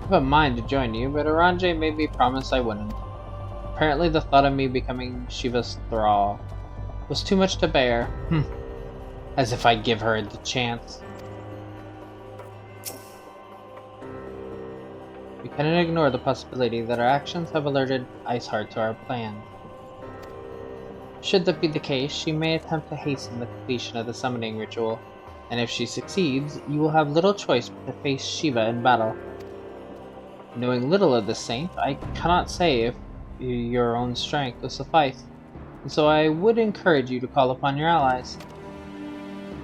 I have a mind to join you, but Aranje made me promise I wouldn't. Apparently the thought of me becoming Shiva's thrall was too much to bear. As if I'd give her the chance. We cannot ignore the possibility that our actions have alerted Iceheart to our plan. Should that be the case, she may attempt to hasten the completion of the summoning ritual, and if she succeeds, you will have little choice but to face Shiva in battle. Knowing little of the saint, I cannot say if your own strength will suffice, and so I would encourage you to call upon your allies.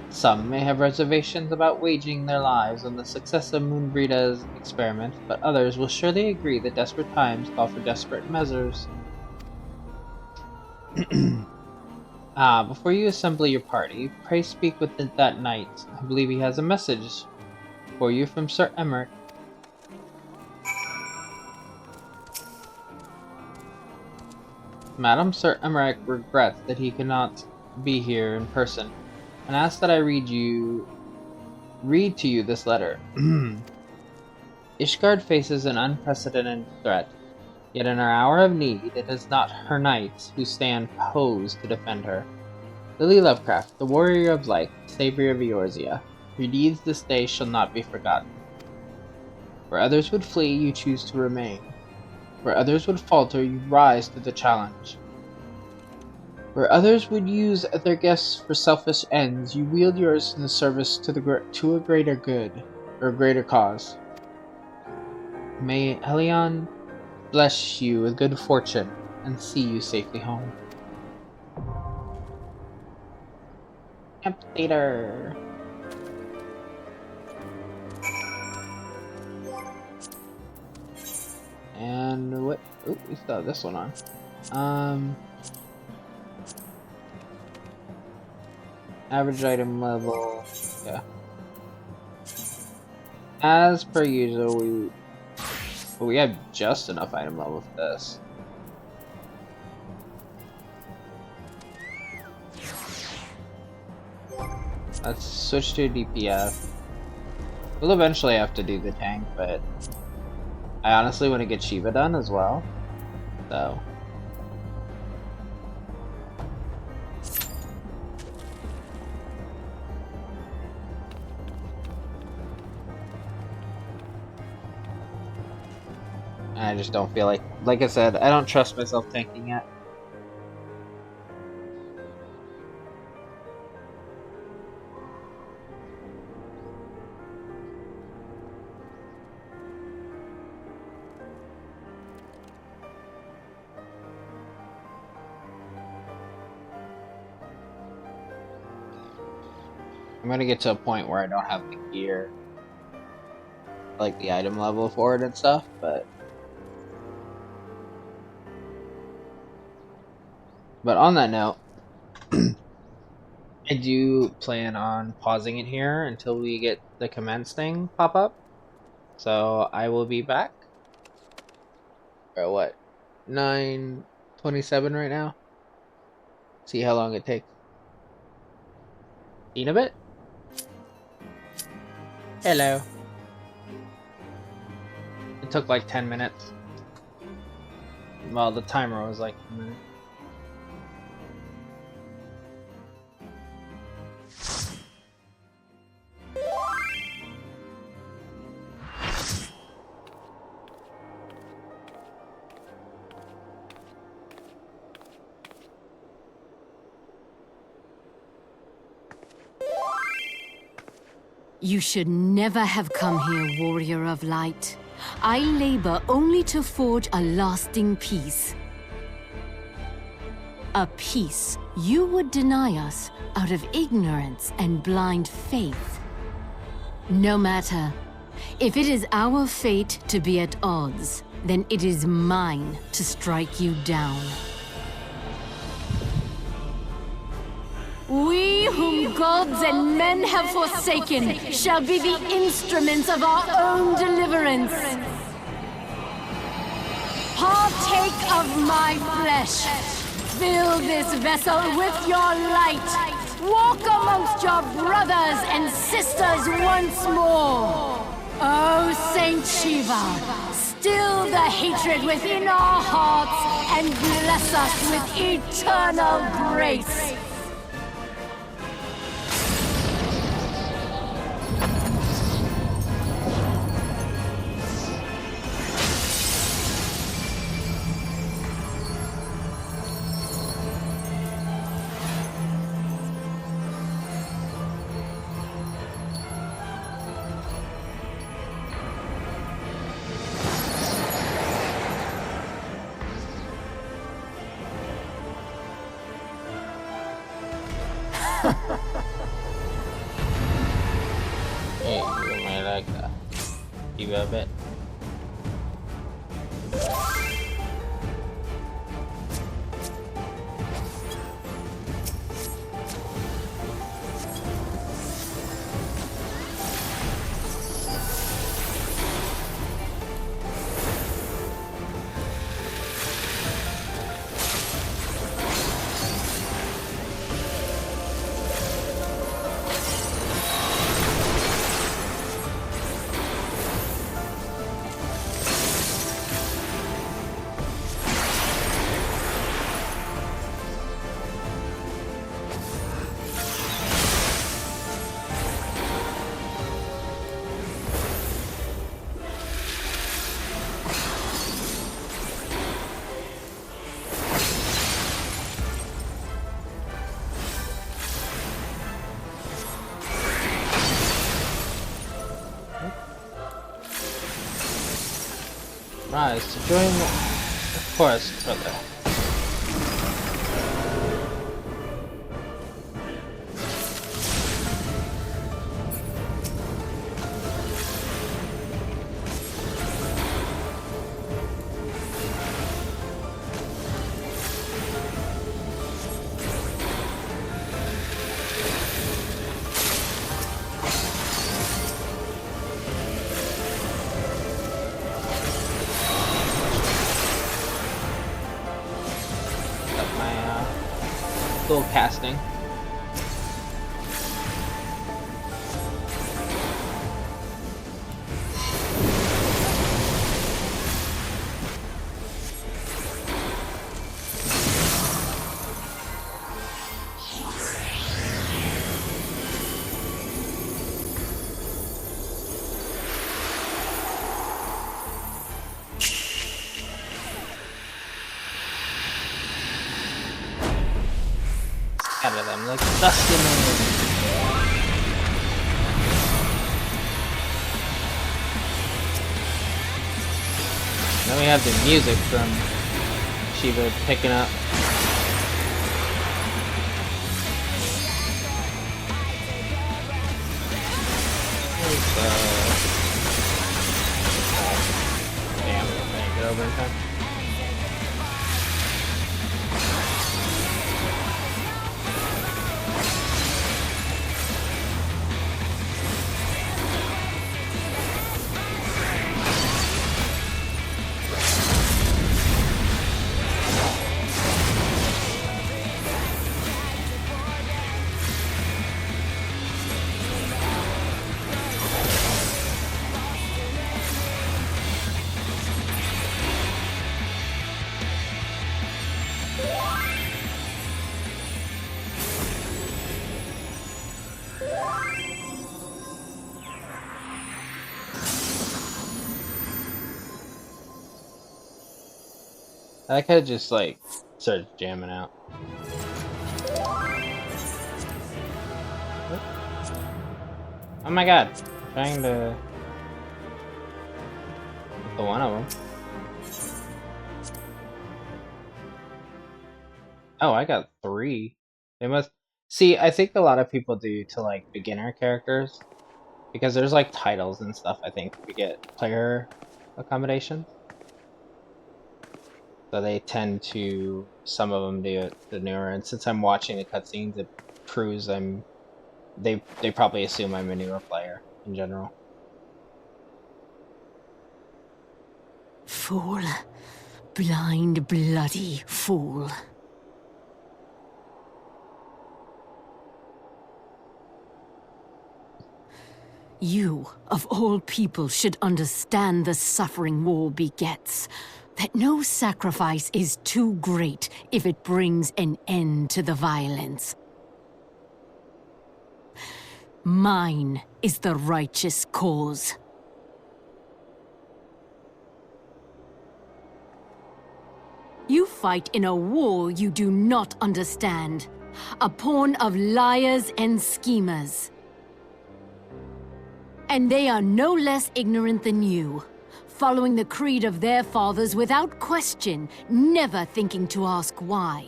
Some may have reservations about waging their lives on the success of Moonbrida's experiment, but others will surely agree that desperate times call for desperate measures. Before you assemble your party, pray speak with that knight. I believe he has a message for you from Sir Emmerich. Madam, Sir Emmerich regrets that he cannot be here in person, and asks that I read to you this letter. Ishgard faces an unprecedented threat, yet in her hour of need, it is not her knights who stand posed to defend her. Lily Lovecraft, the warrior of light, savior of Eorzea, your deeds this day shall not be forgotten. Where others would flee, you choose to remain. Where others would falter, you rise to the challenge. Where others would use their gifts for selfish ends, you wield yours in the service to a greater good, or a greater cause. May Helion bless you with good fortune and see you safely home. Amphitheater. And what? Oh, we still have this one on. Average item level. Yeah. As per usual, we have just enough item level for this. Let's switch to DPS. We'll eventually have to do the tank, but I honestly want to get Shiva done as well. So. I just don't feel like I said, I don't trust myself tanking yet. I'm gonna get to a point where I don't have the gear, like the item level for it and stuff, but on that note, I do plan on pausing it here until we get the commence thing pop up. So I will be back. Or what? 9:27 right now. See how long it takes. In a bit. Hello. It took like 10 minutes. Well, the timer was like 10 minutes. You should never have come here, warrior of light. I labor only to forge a lasting peace. A peace you would deny us out of ignorance and blind faith. No matter. If it is our fate to be at odds, then it is mine to strike you down. We whom gods and men have forsaken shall be the instruments of our own deliverance. Partake of my flesh. Fill this vessel with your light. Walk amongst your brothers and sisters once more. Oh, Saint Shiva, still the hatred within our hearts and bless us with eternal grace. Hey, you might like that. You a bit. Rise to join the forest, brother. Little casting. Scatter them like dust in the wind. Then we have the music from Shiva picking up. Damn, I didn't get over in time. I like how it just like starts jamming out. Oh my god, trying to get the one of them. Oh, I got 3. They must see. I think a lot of people do to like beginner characters because there's like titles and stuff. I think to get player accommodations. So they tend to, some of them do it the newer, and since I'm watching the cutscenes, it proves they probably assume I'm a newer player in general. Fool. Blind, bloody fool. You, of all people, should understand the suffering war begets. That no sacrifice is too great if it brings an end to the violence. Mine is the righteous cause. You fight in a war you do not understand. A pawn of liars and schemers. And they are no less ignorant than you, following the creed of their fathers without question, never thinking to ask why.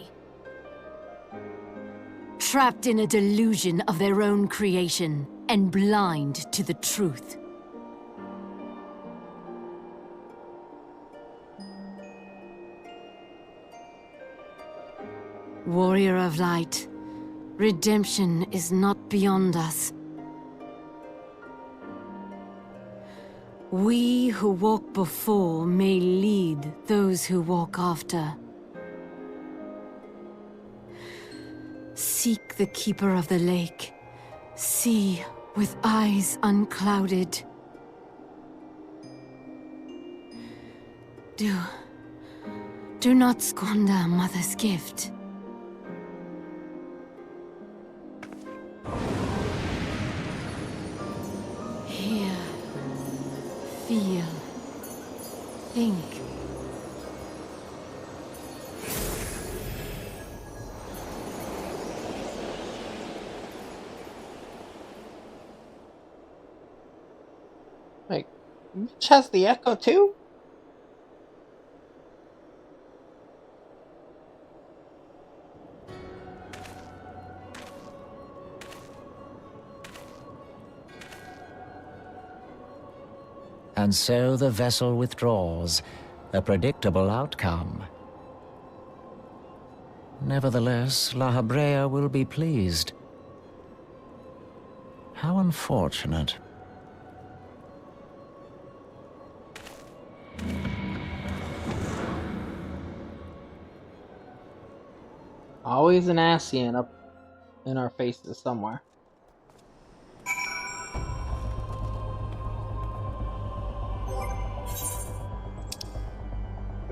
Trapped in a delusion of their own creation, and blind to the truth. Warrior of light, redemption is not beyond us. We who walk before may lead those who walk after. Seek the Keeper of the Lake. See with eyes unclouded. Do not squander Mother's gift. Hear, feel, think. Like, Chess the Echo too? And so the vessel withdraws, a predictable outcome. Nevertheless, La Habrea will be pleased. How unfortunate. Always an Asian up in our faces somewhere.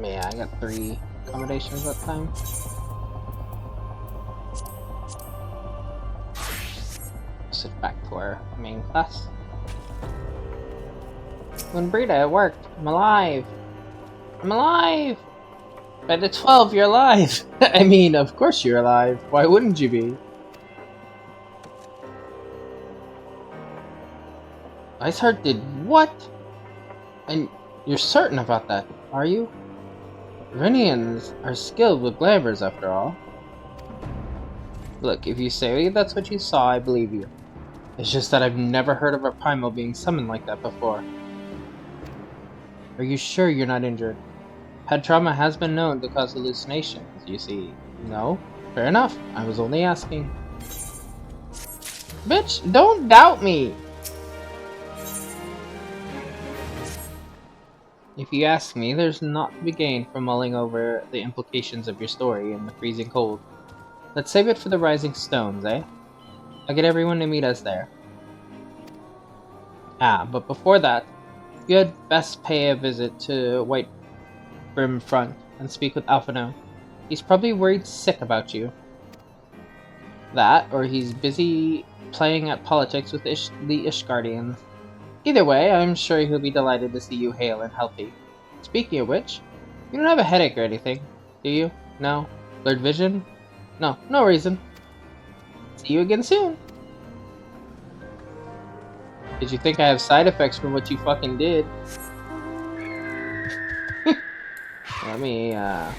Yeah, I got 3 accommodations that time. Sit back to our main class. When Brita, it worked. I'm alive. I'm alive! By the 12, you're alive! I mean, of course you're alive. Why wouldn't you be? Iceheart did what? And you're certain about that, are you? Renians are skilled with glamours, after all. Look, if you say that's what you saw, I believe you. It's just that I've never heard of a primal being summoned like that before. Are you sure you're not injured? Head trauma has been known to cause hallucinations, you see. No? Fair enough. I was only asking. Bitch, don't doubt me! If you ask me, there's naught to be gained from mulling over the implications of your story in the freezing cold. Let's save it for the Rising Stones, eh? I'll get everyone to meet us there. Ah, but before that, you had best pay a visit to White Brim Front and speak with Alphino. He's probably worried sick about you. That, or he's busy playing at politics with the Ishgardians. Either way, I'm sure he'll be delighted to see you hale and healthy. Speaking of which, you don't have a headache or anything, do you? No? Blurred vision? No, no reason. See you again soon. Did you think I have side effects from what you fucking did? Let me, that.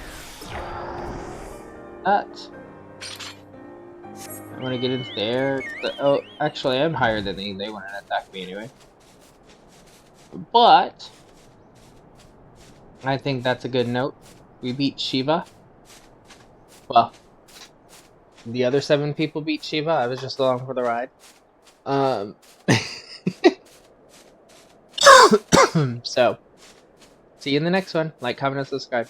I want to get into there. Oh, actually, I'm higher than they. They wouldn't attack me anyway. But I think that's a good note. We beat Shiva. Well, the other 7 people beat Shiva. I was just along for the ride. So, see you in the next one. Like, comment, and subscribe.